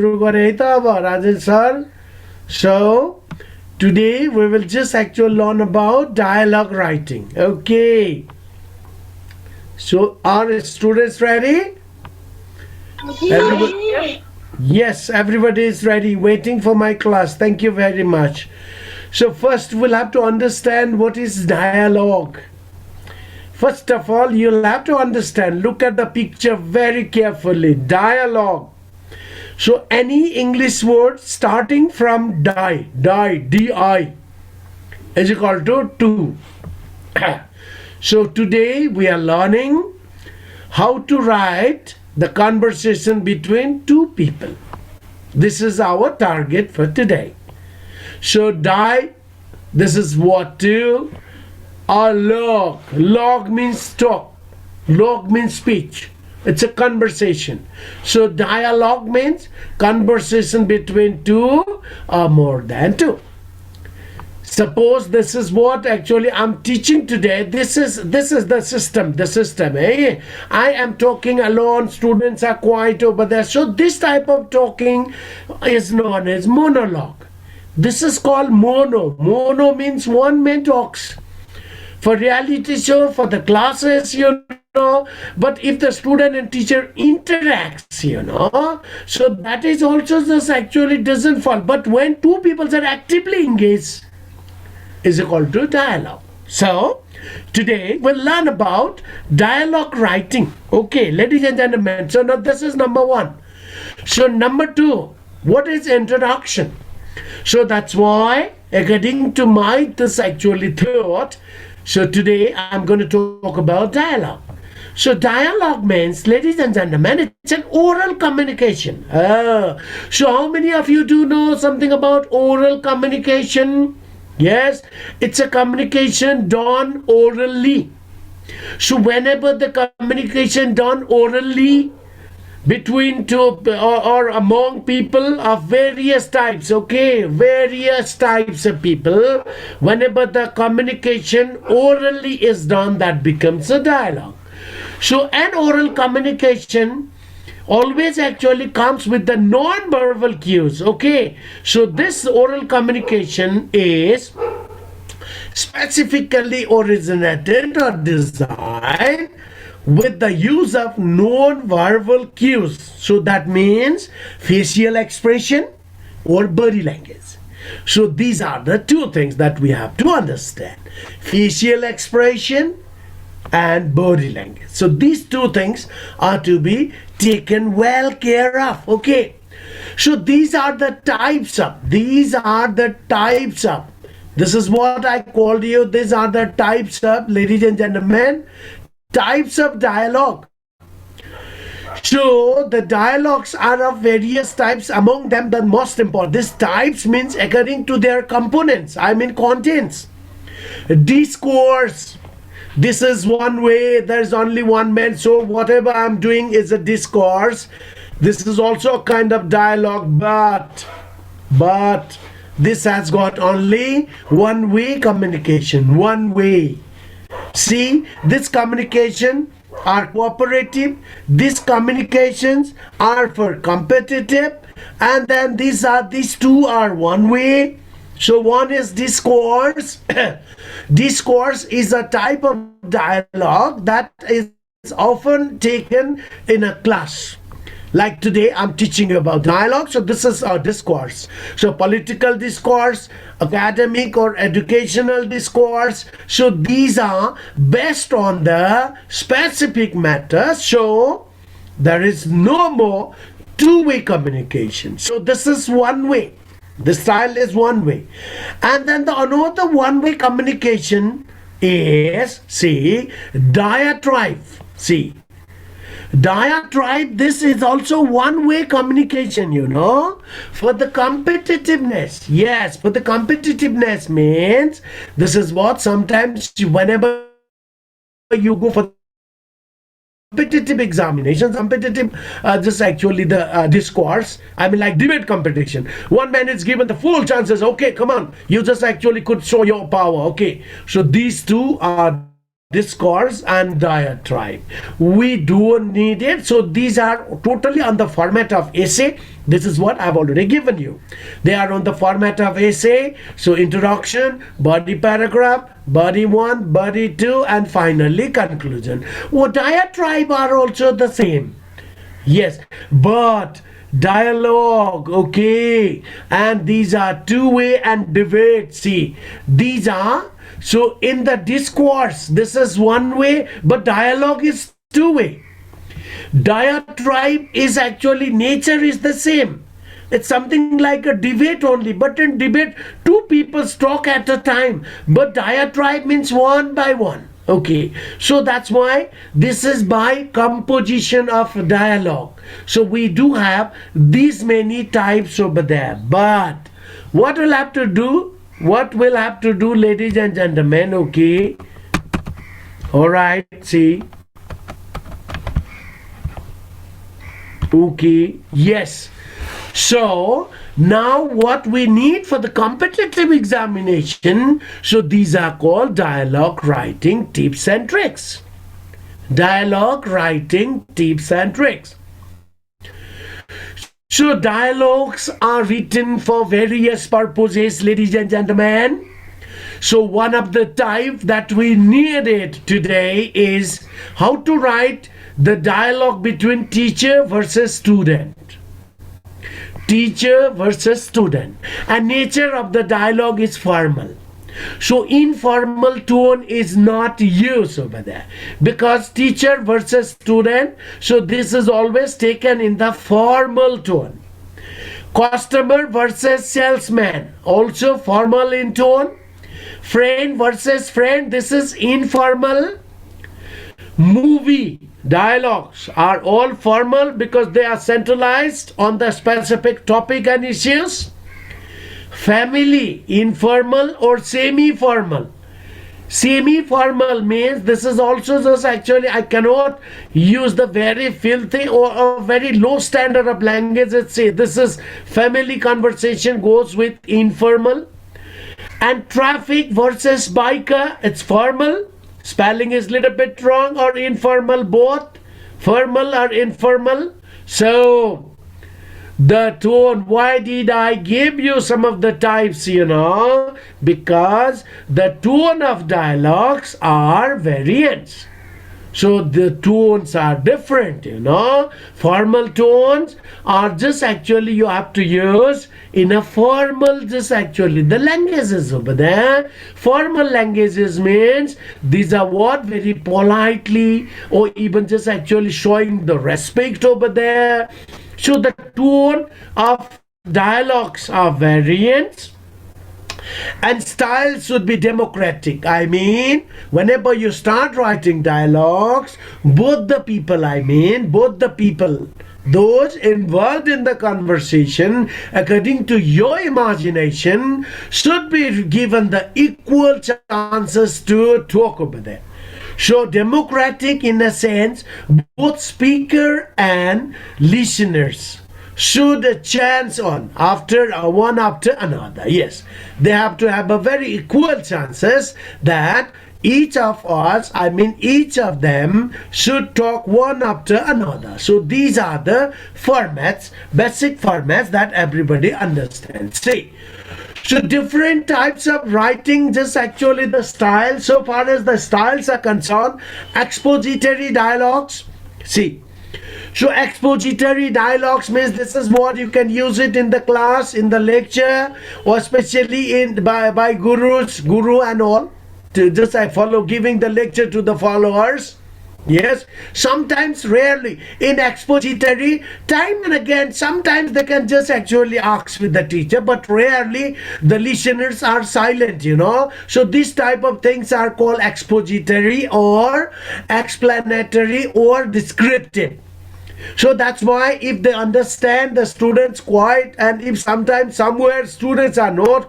Rajan sir. So today we will just actually learn about dialogue writing. Okay. So are students ready? Everybody, yes, everybody is ready. Waiting for my class. Thank you very much. So first we'll have to understand what is dialogue. First of all, you'll have to understand. Look at the picture very carefully. Dialogue. So any English word starting from di, is equal to. So today we are learning how to write the conversation between two people. This is our target for today. So this is what to, or log. Log means talk. Log means speech. It's a conversation. So dialogue means conversation between two or more than two. Suppose this is what actually I'm teaching today. This is the system. I am talking alone. Students are quiet over there. So this type of talking is known as monologue. This is called mono. Mono means one man talks. For reality show, for the classes, but if the student and teacher interacts, so that is also just actually doesn't fall. But when two people are actively engaged, is equal to dialogue. So today we'll learn about dialogue writing. Okay, ladies and gentlemen. So now this is number one. So number two, what is introduction? So that's why, according to my this actually thought, so today I'm going to talk about dialogue. So dialogue means, ladies and gentlemen, it's an oral communication. So how many of you do know something about oral communication? Yes, it's a communication done orally. So whenever the communication done orally between two or among people of various types, okay, various types of people, whenever the communication orally is done, that becomes a dialogue. So an oral communication always actually comes with the non-verbal cues, okay. So this oral communication is specifically originated or designed with the use of non-verbal cues. So that means facial expression or body language. So these are the two things that we have to understand: facial expression and body language. So these two things are to be taken well care of. Okay, so these are the types of, this is what I called you. These are the types of, ladies and gentlemen, types of dialogue. So the dialogues are of various types. Among them, the most important, these types means according to their components, I mean contents. Discourse, this is one way. There's only one man, so whatever I'm doing is a discourse. This is also a kind of dialogue, but this has got only one-way communication. One way. See, this communication are cooperative, these communications are for competitive, and then these two are one way. So one is discourse. Discourse is a type of dialogue that is often taken in a class. Like today I'm teaching you about dialogue, so this is our discourse. So political discourse, academic or educational discourse, so these are based on the specific matter. So there is no more two-way communication. So this is one way. The style is one way. And then the another one-way communication is, see, diatribe. See, diatribe, this is also one-way communication, for the competitiveness. Yes, for the competitiveness means, this is what sometimes whenever you go for competitive examinations, just actually the discourse, I mean like debate competition, one man is given the full chances. Okay, come on, you just actually could show your power. Okay, so these two are discourse and diatribe. We don't need it. So these are totally on the format of essay. This is what I've already given you. They are on the format of essay. So introduction, body paragraph, body 1, body 2, and finally conclusion. Diatribe are also the same. Yes, but dialogue, okay, and these are two-way and debate. See, these are, so in the discourse this is one way, but dialogue is two-way. Diatribe is actually, nature is the same. It's something like a debate only, but in debate two people talk at a time, but diatribe means one by one. Okay, so that's why this is by composition of dialogue. So we do have these many types over there. But what we'll have to do, ladies and gentlemen, okay, all right, see, okay, yes. So now what we need for the competitive examination, so these are called dialogue writing tips and tricks. Dialogue writing tips and tricks. So dialogues are written for various purposes, ladies and gentlemen. So one of the type that we needed today is how to write the dialogue between teacher versus student. Teacher versus student, and nature of the dialogue is formal. So informal tone is not used over there, because teacher versus student, so this is always taken in the formal tone. Customer versus salesman, also formal in tone. Friend versus friend, this is informal. Movie dialogues are all formal because they are centralized on the specific topic and issues. Family, informal or semi-formal. Semi-formal means this is also just, actually I cannot use the very filthy or a very low standard of language. Let's say this is family conversation goes with informal. And traffic versus biker, it's formal. Spelling is little bit wrong, or informal, both formal or informal. So the tone, why did I give you some of the types, because the tone of dialogues are variants. So the tones are different, Formal tones are just actually you have to use in a formal, just actually the languages over there. Formal languages means these are what very politely or even just actually showing the respect over there. So the tone of dialogues are variants. And style should be democratic. I mean, whenever you start writing dialogues, both the people, those involved in the conversation, according to your imagination, should be given the equal chances to talk over there. So democratic in a sense, both speaker and listeners should a chance on after one after another. Yes, they have to have a very equal chances that each of us, each of them should talk one after another. So these are the formats, basic formats that everybody understands. See, so different types of writing, just actually the style. So far as the styles are concerned, expository dialogues. See, so expository dialogues means this is what you can use it in the class, in the lecture, or especially by guru and all, to just follow giving the lecture to the followers. Yes, sometimes, rarely in expository, time and again, sometimes they can just actually ask with the teacher, but rarely the listeners are silent, So this type of things are called expository or explanatory or descriptive. So that's why if they understand the students quite, and if sometimes somewhere students are not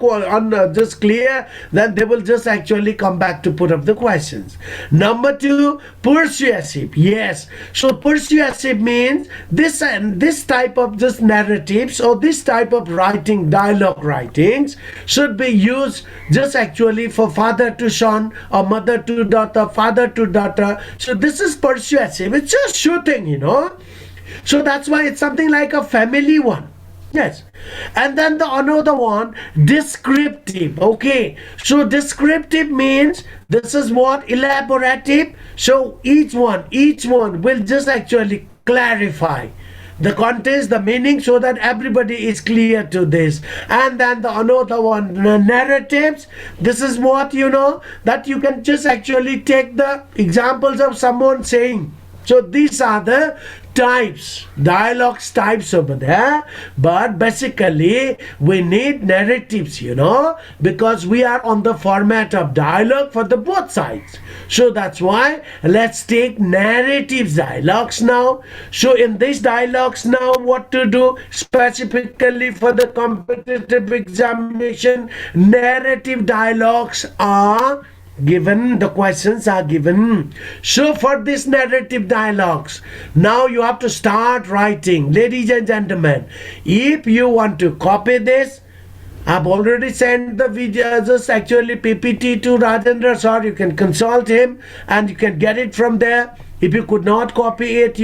just clear, then they will just actually come back to put up the questions. Number two, persuasive. Yes, so persuasive means this and this type of just narratives or this type of writing, dialogue writings should be used just actually for father to son or mother to daughter, father to daughter. So this is persuasive. It's just shooting, So that's why it's something like a family one. Yes. And then the another one, descriptive. Okay. So descriptive means this is what? Elaborative. So each one will just actually clarify the context, the meaning, so that everybody is clear to this. And then the another one, narratives. This is what, that you can just actually take the examples of someone saying. So these are the types, dialogues types over there. But basically we need narratives, because we are on the format of dialogue for the both sides. So that's why let's take narratives dialogues now. So in these dialogues now, what to do specifically for the competitive examination, narrative dialogues are given, the questions are given. So for this narrative dialogues, now you have to start writing. Ladies and gentlemen, if you want to copy this, I've already sent the video, just actually PPT to Khagendra sir. You can consult him and you can get it from there. If you could not copy it,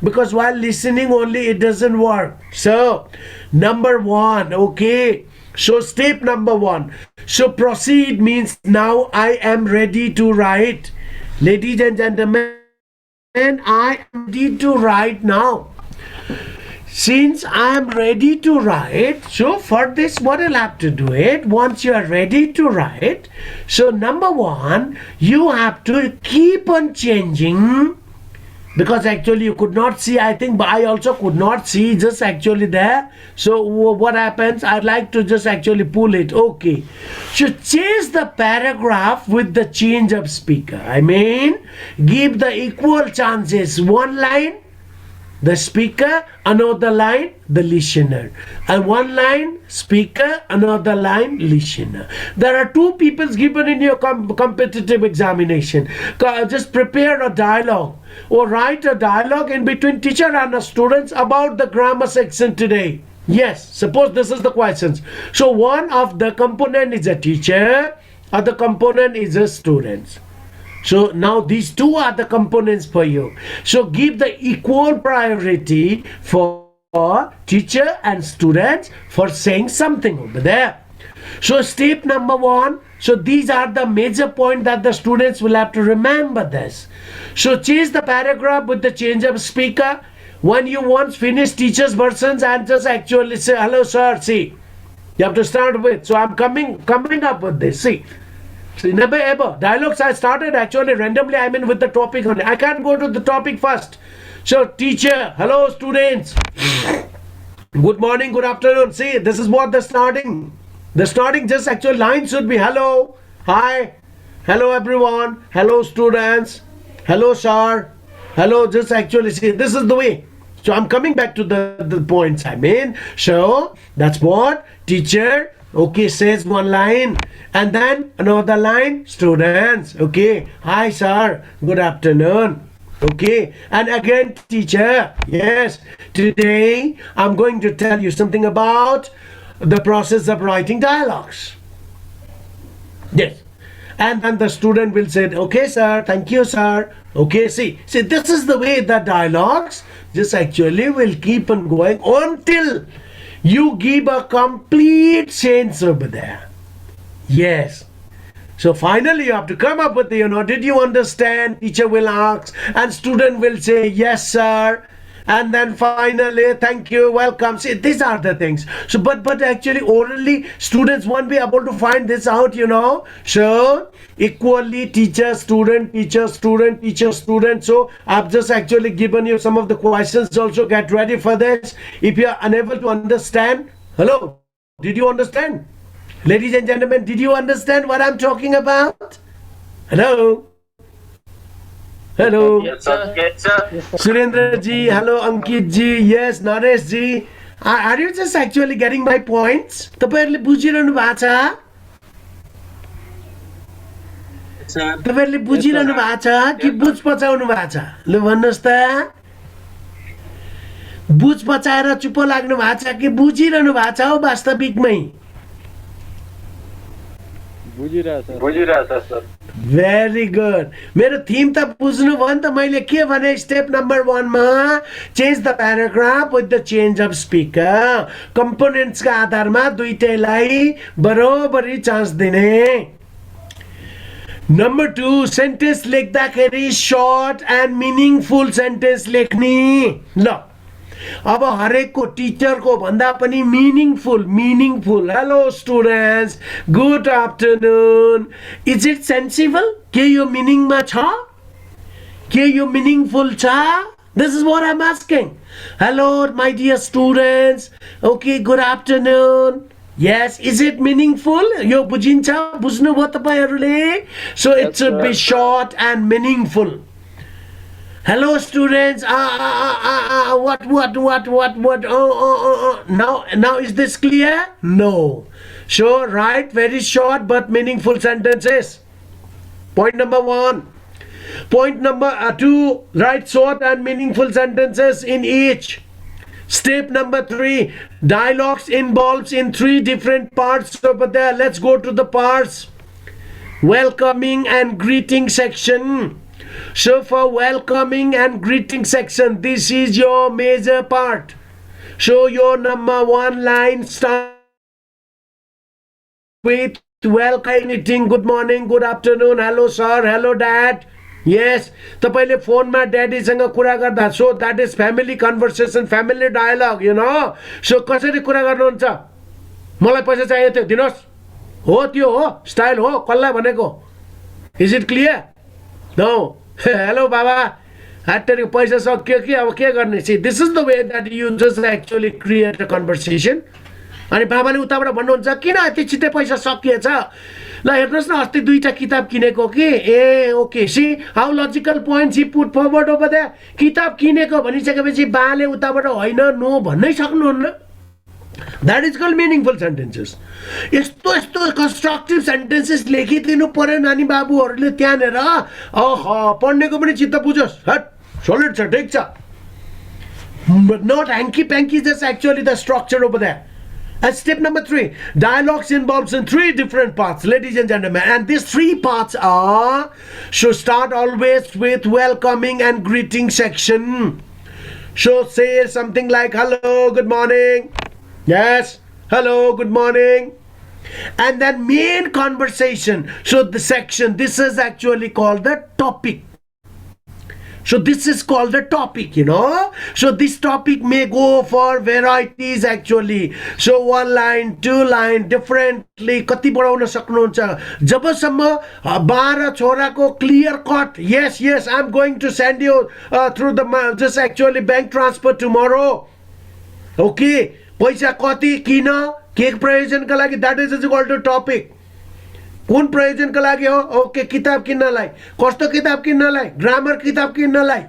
because while listening only it doesn't work. So number one, okay. So step number one. So proceed means now I am ready to write. Ladies and gentlemen, I am ready to write now. Since I am ready to write, so for this what I'll have to do it, once you are ready to write, so number one, you have to keep on changing, because actually you could not see, I think, but I also could not see just actually there. So what happens, I'd like to just actually pull it. Okay, so change the paragraph with the change of speaker. I mean, give the equal chances. One line the speaker, another line the listener, and one line speaker, another line listener. There are two people given in your competitive examination. Just prepare a dialogue or write a dialogue in between teacher and the students about the grammar section today. Yes, suppose this is the questions. So one of the component is a teacher, other component is a student. So now these two are the components for you. So give the equal priority for teacher and students for saying something over there. So step number one, so these are the major point that the students will have to remember this. So change the paragraph with the change of speaker. When you once finish teacher's versions and just actually say, hello sir, see, you have to start with, so I'm coming up with this, see. So never ever. Dialogues I started actually randomly, I mean with the topic only. I can't go to the topic first. So teacher, hello students. Good morning, good afternoon. See, this is what the starting. The starting just actual line should be hello, hi, hello everyone, hello students, hello sir, hello, just actually see, this is the way. So I'm coming back to the points I mean. So that's what teacher, okay, says one line, and then another line, students, okay, hi sir, good afternoon, okay, and again teacher, yes, today I'm going to tell you something about the process of writing dialogues. Yes, and then the student will say, okay sir, thank you sir, okay, see this is the way the dialogues just actually will keep on going until you give a complete sense over there. Yes. So finally you have to come up with the, did you understand? Teacher will ask and student will say, yes sir. And then finally, thank you, welcome. See, these are the things. So, but actually orally, students won't be able to find this out, So, equally teacher, student, teacher, student, teacher, student. So, I've just actually given you some of the questions. Also, get ready for this. If you are unable to understand, hello, did you understand? Ladies and gentlemen, did you understand what I'm talking about? Hello? Hello. Yes, sir. Yes, sir. Surendra ji, hello Ankit ji, yes, Naresh ji. Are you just actually getting my points? तपाईहरुले बुझिरहनु भएको छ? Sir. तपाईहरुले बुझिरहनु भएको छ कि बुझ पचाउनु भएको छ? ल भन्नुस् त. बुझ पचाएर चुप लाग्नु भएको छ कि बुझिरहनु भएको छ हो वास्तविकमै? बुझिरहेछ सर. Very good. मेरो थीम त बुझ्नु भयो नि त. मैले के भने स्टेप नम्बर 1 मा change the paragraph with the change of speaker. Components का आधारमा दुईटैलाई बराबरी चान्स दिने. नम्बर 2 सेन्टेन्स लेख्दाखेरि सर्ट एन्ड मिनिङफुल सेन्टेन्स लेख्ने. ल अब हरेकको टिचरको भन्दा पनि meaningful. Hello students, good afternoon. Is it sensible? के यो मिनिङमा छ? के यो मिनिङफुल छ? This is what I am asking. Hello my dear students. Okay, good afternoon. Yes, is it meaningful? यो बुझिन्छ? बुझ्नुभयो तपाईहरुले? So it should be short and meaningful. Hello students. What? Now is this clear? No. Sure, right? Very short but meaningful sentences. Point number 1. Point number 2. Write short and meaningful sentences in each. Step number 3. Dialogues involves in 3 different parts over there. Let's go to the parts. Welcoming and greeting section. So for welcoming and greeting section, this is your major part. So your number 1 line starts with welcome, greeting, good morning, good afternoon, hello sir, hello dad. Yes, तपाईले फोनमा ड्याडीसँग कुरा गर्दा, so that is family conversation, family dialogue, you know. So कसरी कुरा गर्नुहुन्छ? मलाई पैसा चाहियो थियो, दिनुहोस्. हो त्यो हो, स्टाइल हो, कसलाई भनेको? Is it clear? No. Hello बाबा, हट्टेको पैसा सक्यो कि अब के गर्ने? See, this is the way that you just actually create a conversation. अनि बाबाले उताबाट भन्नुहुन्छ किन यति छिटै पैसा सकिएछ? ल हेर्नुस् न, अस्ति 2टा किताब किनेको कि. ए okay, see how logical points he put forward over there. किताब किनेको भनिसकेपछि बाले उताबाट होइन नो भन्नै सक्नुहुन्न. That is called meaningful sentences. यस्तो constructive sentences लेखिदिनु पर्यो नानी बाबुहरूले त्यहाँनेर. पढ्नेको पनि चित्त बुझोस्. हट, solid छ, ठीक छ. But not hanky-panky, that's actually the structure over there. And step number 3, dialogues involves in 3 different parts, ladies and gentlemen. And these 3 parts are, so start always with welcoming and greeting section. So say something like, hello, good morning. Yes, hello, good morning. And then main conversation. So the section, this is actually called the topic. So this is called the topic, you know. So this topic may go for varieties actually. So 1 line, 2 line, differently. कति बढाउन सक्नुहुन्छ? जबसम्म 12 छोराको clear cut. Yes, I'm going to send you through the just actually bank transfer tomorrow. Okay, पैसा कति, किन, के प्रयोजनका लागि, that is equal to topic. कुन प्रयोजनका लागि हो? ओके, किताब किन्नलाई. कस्तो किताब किन्नलाई? ग्रामर किताब किन्नलाई.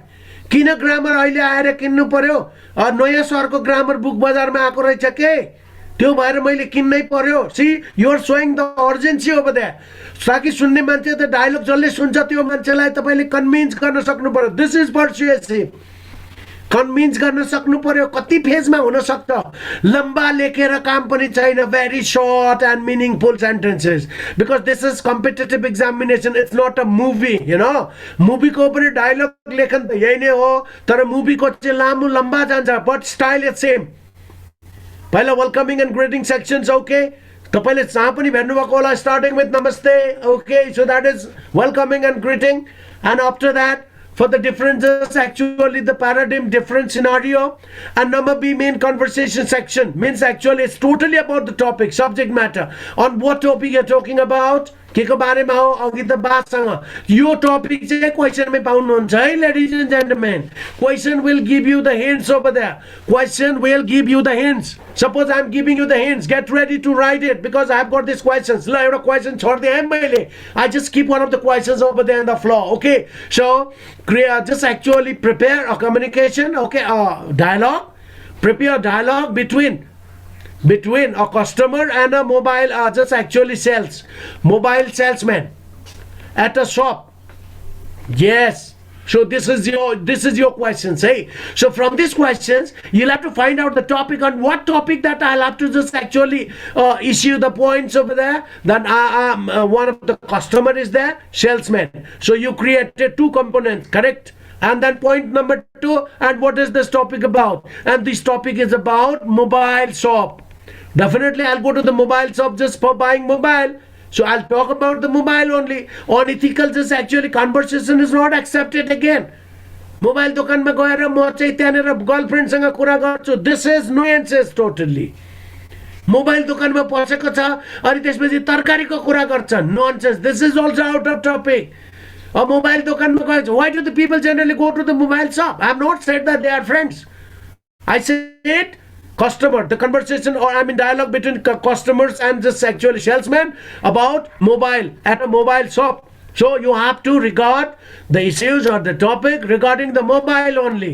किन ग्रामर अहिले आएर किन्नु पर्यो? नयाँ सरको ग्रामर बुक बजारमा आएको रहेछ के? त्यो भएर मैले किन्नै पर्यो. See, you are showing the urgency over there. ताकि सुन्ने मान्छे त डायलग जसले सुन्छ त्यो मान्छेलाई तपाईले कन्भिन्स गर्न सक्नु पर्यो. This is पर्सुएसिभ. कन्भिन्स गर्न सक्नु पर्यो. कति फेजमा हुन सक्छ? लम्बा लेखेर काम पनि छैन. Very short and meaningful sentences. Because this is competitive examination. It's not a movie, you know. मुभीको पनि डायलग लेखन त यही नै हो, तर मुभीको चाहिँ लामो लम्बा जान्छ. But style is same. पहिला welcoming end greeting sections. Okay, तपाईले जहाँ पनि भेट्नुभएको होला, स्टार्टिङ विथ नमस्ते. Okay, so that is welcoming and greeting. And after that, for the differences, actually the paradigm different scenario. And number B, main conversation section, means actually it's totally about the topic, subject matter. On what topic you're talking about? के को बारेमा हो अघि त बासँग यो topic चाहिँ क्वेसनमै पाउनुहुन्छ है ladies and gentlemen question will give you the hints over there question will give you the hints suppose I am giving you the hints get ready to write it because I have got this questions ल एउटा question छोड्दिएँ मैले I just keep one of the questions over there on the floor okay so just actually prepare a communication okay dialogue prepare dialogue between a customer and a mobile just actually mobile salesman at a shop yes so this is your questions hey so from these questions you'll have to find out the topic on what topic that I'll have to just actually issue the points over there then one of the customer is there salesman so you created two components correct and then point number 2 and what is this topic about and this topic is about mobile shop definitely I'll go to the mobile shop just for buying mobile so I'll talk about the mobile only unethical just actually conversation is not accepted again mobile दोकानमा गएर म चाहिँ त्यहाँनेर girlfriend सँग कुरा गर्छु this is nuances totally mobile दोकानमा पसेको छ अनि त्यसपछि तरकारीको कुरा गर्छ nonsense this is also out of topic a mobile दोकानमा गएछ why do the people generally go to the mobile shop I have not said that they are friends I said customer the conversation or I mean dialogue between customers and just actually salesman about mobile at a mobile shop so you have to regard the issues or the topic regarding the mobile only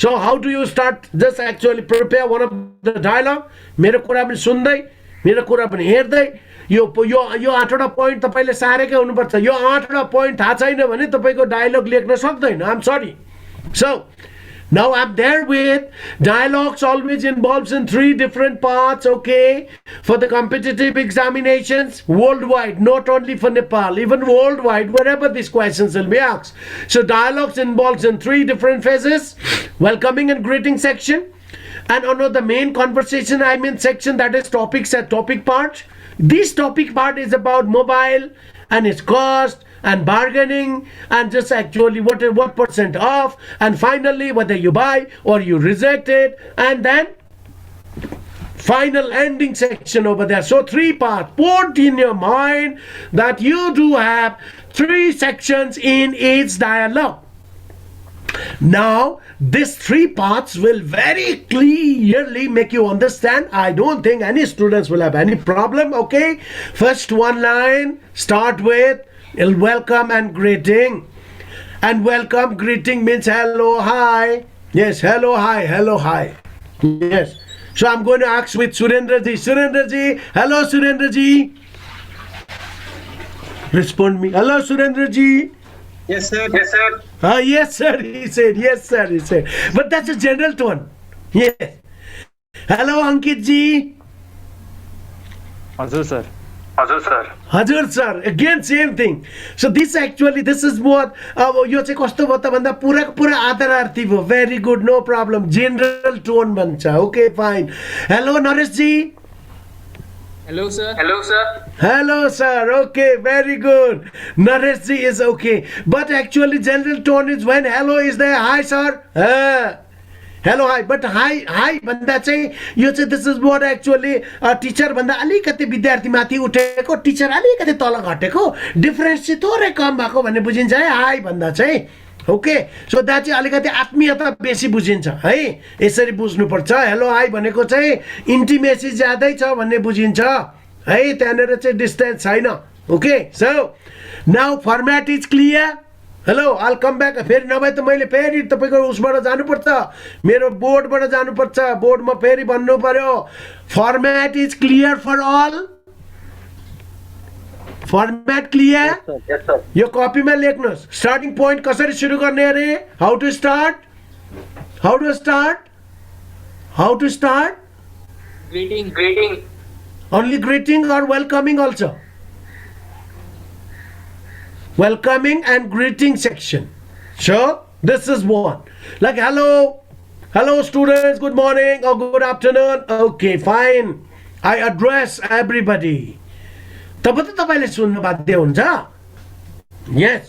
so how do you start just actually prepare one of the dialogue मेरो कुरा पनि सुन्दै मेरो कुरा पनि हेर्दै यो 8वटा point तपाईले सारेकै हुनुपर्छ यो 8वटा पोइन्ट थाहा छैन भने तपाईको डायलग लेख्न सक्दैन I'm sorry so now I'm there with dialogues always involves in 3 different parts okay for the competitive examinations worldwide not only for Nepal even worldwide wherever these questions will be asked so dialogues involves in 3 different phases welcoming and greeting section and under the main conversation I mean section that is topics and topic part this topic part is about mobile and its cost and bargaining and just actually what percent off and finally whether you buy or you reject it and then final ending section over there so 3 parts put in your mind that you do have 3 sections in each dialogue now these 3 parts will very clearly make you understand I don't think any students will have any problem okay first one line start with welcome and greeting and welcome greeting means hello hi yes hello hi yes so I'm going to ask with Surendra ji hello Surendra ji respond me hello Surendra ji yes sir yes sir he said but that's a general tone yes hello Ankit ji Hazur sir again same thing so this is what यो चाहिँ कस्तो भयो त भन्दा पुरा आदरार्थी भयो very good no problem general tone भन्छ okay fine hello Naresh ji hello sir okay very good Naresh ji is okay but actually general tone is when hello is there hi sir hello hi but hi भन्दा चाहिँ यो चाहिँ this is what actually Stitcher भन्दा अलिकति विद्यार्थी माथि उठेको Stitcher अलिकति तल घटेको डिफरेन्स चाहिँ थोरै कम भएको भन्ने बुझिन्छ है हाई भन्दा चाहिँ ओके सो दा चाहिँ अलिकति आत्मीयता बेसी बुझिन्छ है यसरी बुझ्नुपर्छ हेलो हाई भनेको चाहिँ इन्टिमेसी ज्यादै छ भन्ने बुझिन्छ है त्यहाँनेर चाहिँ डिस्टेन्स छैन okay so now format is clear hello I'll come back फेरि नभए त मैले फेरि तपाईको उसबाट जानुपर्छ मेरो बोर्डबाट जानुपर्छ बोर्डमा फेरि भन्नु पर्यो format is clear for all format clear yes sir यो कपीमा लेख्नुस् स्टार्टिङ पोइन्ट कसरी सुरु गर्ने अरे how to start greeting only greeting or welcoming also welcoming and greeting section so this is one like hello students good morning or good afternoon okay fine I address everybody तब त तपाईले सुन्न बाध्य हुन्छ yes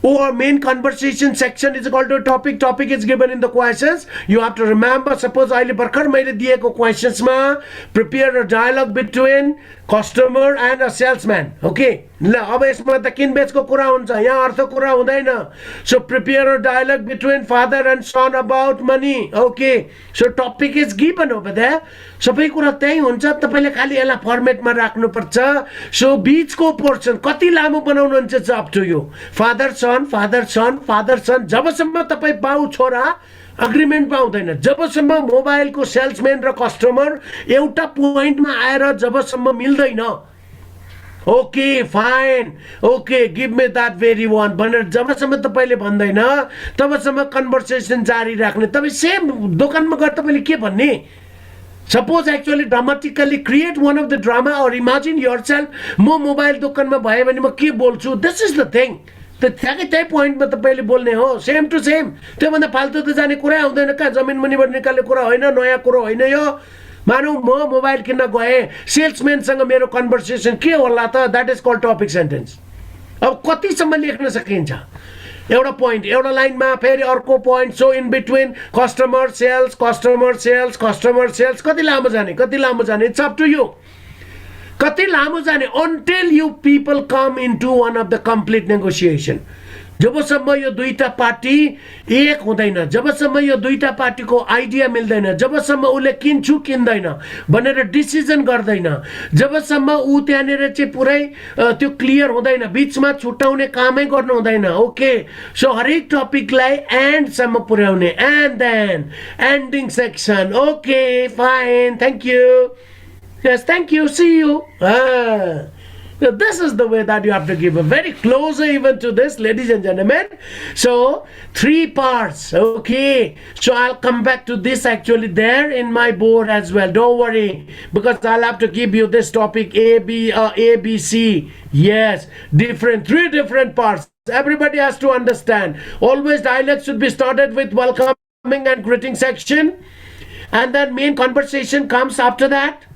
or main conversation section is equal to topic is given in the questions. You have to remember, suppose अहिले भर्खर मैले दिएको questions मा prepare a dialogue between customer and a salesman. Okay, ल अब यसमा त किनबेचको कुरा हुन्छ, यहाँ अर्थ कुरा हुँदैन. So prepare a dialogue between father and son about money. Okay, so topic is given over there. सबै कुरा त्यही हुन्छ, तपाईले खाली यसलाई फर्मेटमा राख्नुपर्छ. सो बीचको पोर्सन कति लामो बनाउनुहुन्छ it's up to you. Father son जबसम्म तपाई बाउ छोरा अग्रिमेन्ट पाउँदैन, जबसम्म मोबाइलको सेल्सम्यान र कस्टमर एउटा पोइन्टमा आएर जबसम्म मिल्दैन, okay fine, okay give me that very one भनेर जबसम्म तपाईले भन्दैन तबसम्म कन्भर्सेसन जारी राख्ने. तपाई सेम दोकानमा गएर तपाईले के भन्ने? Suppose actually dramatically create one of the drama or imagine yourself, म मोबाइल दोकानमा भयो भने म के बोल्छु. This is the thing. त्यही पोइन्टमा तपाईले बोल्ने हो, सेम टु सेम. त्योभन्दा फाल्तु त जाने कुरै आउँदैन का. जमिन मुनिबाट निकाल्ने कुरा होइन, नयाँ कुरो होइन यो. मानौ म मोबाइल किन्न गएँ, सेल्सम्यानसँग मेरो कन्भर्सेसन के होला त? That is called topic sentence. अब कतिसम्म लेख्न सकिन्छ? एउटा पोइन्ट, एउटा लाइनमा फेरि अर्को point. So in between customer sales कति लामो जाने इट्स अप टु यु. कति लामो जाने until you people come into one of the complete negotiation. जबसम्म यो दुईटा पार्टी एक हुँदैन, जबसम्म यो दुईटा पार्टीको आइडिया मिल्दैन, जबसम्म उले किन्छु किन्दैन भनेर डिसिजन गर्दैन, जबसम्म उ त्यहाँनेर चाहिँ पुरै त्यो क्लियर हुँदैन, बीचमा छुटाउने कामै गर्नु हुँदैन. ओके, सो हरेक टपिकलाई एन्ड सम्म पुर्याउने. And then ending section. Okay fine, thank you, yes thank you, see you. So this is the way that you have to give a very closer even to this, ladies and gentlemen. So 3 parts. Okay, so I'll come back to this actually there in my board as well, don't worry, because I'll have to give you this topic A B C. Yes, 3 different parts. Everybody has to understand. Always dialogue should be started with welcoming and greeting section, and then main conversation comes after that.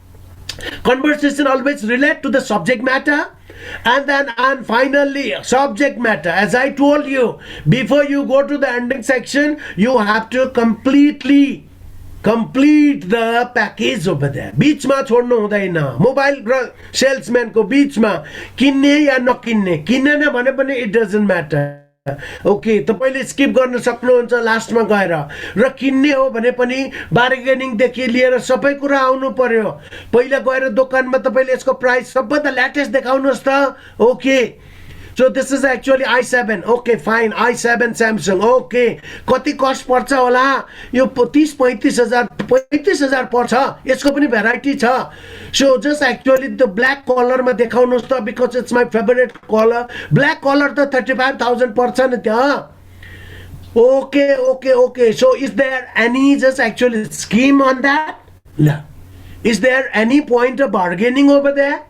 Conversation always relate to the subject matter, and finally subject matter. As I told you, before you go to the ending section, you have to completely complete the package over there. बीचमा छोड्नु हुँदैन. Mobile र salesman को बीचमा किन्ने या नकिन्ने, किन्ने भने पनि इट डजन्ट म्याटर. ओके, तपाईले स्किप गर्न सक्नुहुन्छ लास्टमा गएर. र किन्ने हो भने पनि बार्गेनिङ देखि लिएर सबै कुरा आउनु पर्यो. पहिला गएर दोकानमा तपाईले यसको प्राइस सबभन्दा लेटेस्ट देखाउनुहोस् त. Okay, so this is actually i7. okay fine, i7 Samsung. okay, कति कस्ट पर्छ होला? यो 30-35,000 पर्छ. यसको पनि भेराइटी छ. so just actually the black color मा देखाउनुहोस् त, because it's my favorite color. black color त 35,000 पर्छ नि त्यहाँ. okay, so is there any just actually scheme on that? No. Is there any point of bargaining over there?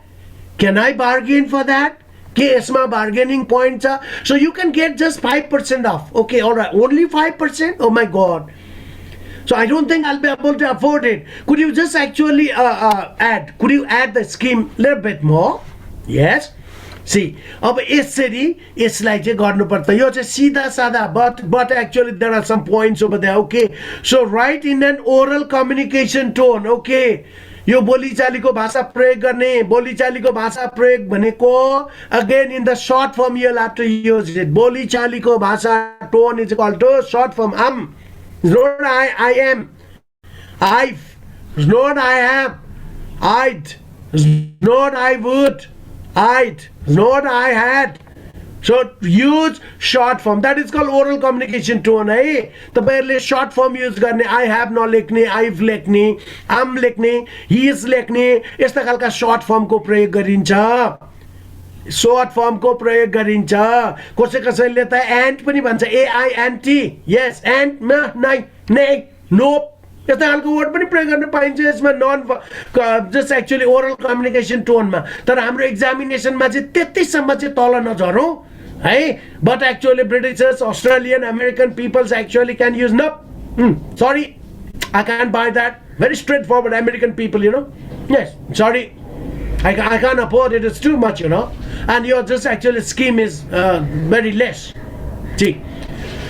Can I bargain for that? के यसमा bargaining point छ? So you can get just 5% off. Okay, all right, only 5%? Oh my god. So I don't think I'll be able to afford it. Could you just actually add the scheme a little bit more? Yes. See, अब यसरी यसलाई चाहिँ गर्नुपर्छ. यो चाहिँ सीधा सादा, but actually there are some points over there. Okay, so write in an oral communication tone. Okay, यो बोलीचालीको भाषा प्रयोग गर्ने. बोलीचालीको भाषा प्रयोग भनेको again in the short form you'll have to use it. बोलीचालीको भाषा tone is called to short form. Not I am, I've, not I am, I'd, not I would, I'd, not I had. So use short form. That is called oral communication tone. है तपाईहरुले short form use गर्ने. I have नलेख्ने, I've लेख्ने, I'm लेख्ने, he is लेख्ने, यस्ता खालका short form को प्रयोग गरिन्छ. short form को प्रयोग गरिन्छ. कसैले त and पनि भन्छ, AINT. yes, and nay, nope. यस्ता खालको वर्ड पनि प्रयोग गर्न पाइन्छ यसमा non just actually oral communication टोनमा. तर हाम्रो एक्जामिनेसनमा चाहिँ त्यतिसम्म चाहिँ तल नझरौँ है. But actually Britishers, Australian, American peoples actually can use sorry, I can't buy that. Very straightforward American people, you know. Yes, sorry, I can't afford it. It's too much, you know. And your just actually scheme is very less. See.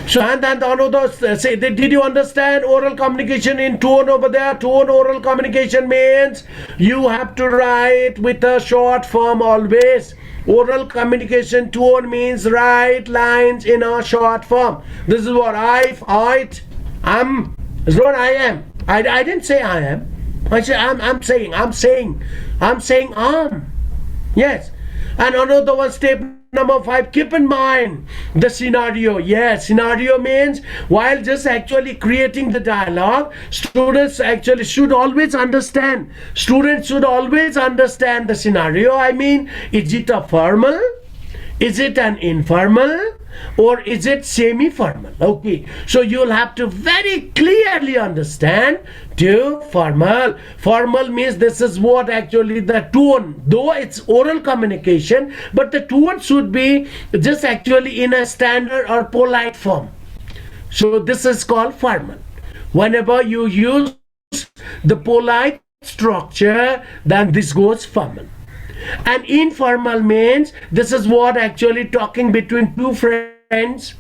So and another say, did you understand oral communication in tone over there? Tone oral communication means you have to write with a short form always. Oral communication tone means write lines in a short form. This is what I, am. It's not I am. I didn't say I am. I say I'm saying. Yes. And another one, step number 5, keep in mind the scenario. Yes, scenario means while just actually creating the dialogue, students actually should always understand. Students should always understand the scenario. I mean, is it a formal? Is it an informal? Or is it semi-formal? Okay, so you'll have to very clearly understand to formal. Formal means this is what actually the tone, though it's oral communication, but the tone should be just actually in a standard or polite form. So this is called formal. Whenever you use the polite structure, then this goes formal. And informal means this is what actually talking between two friends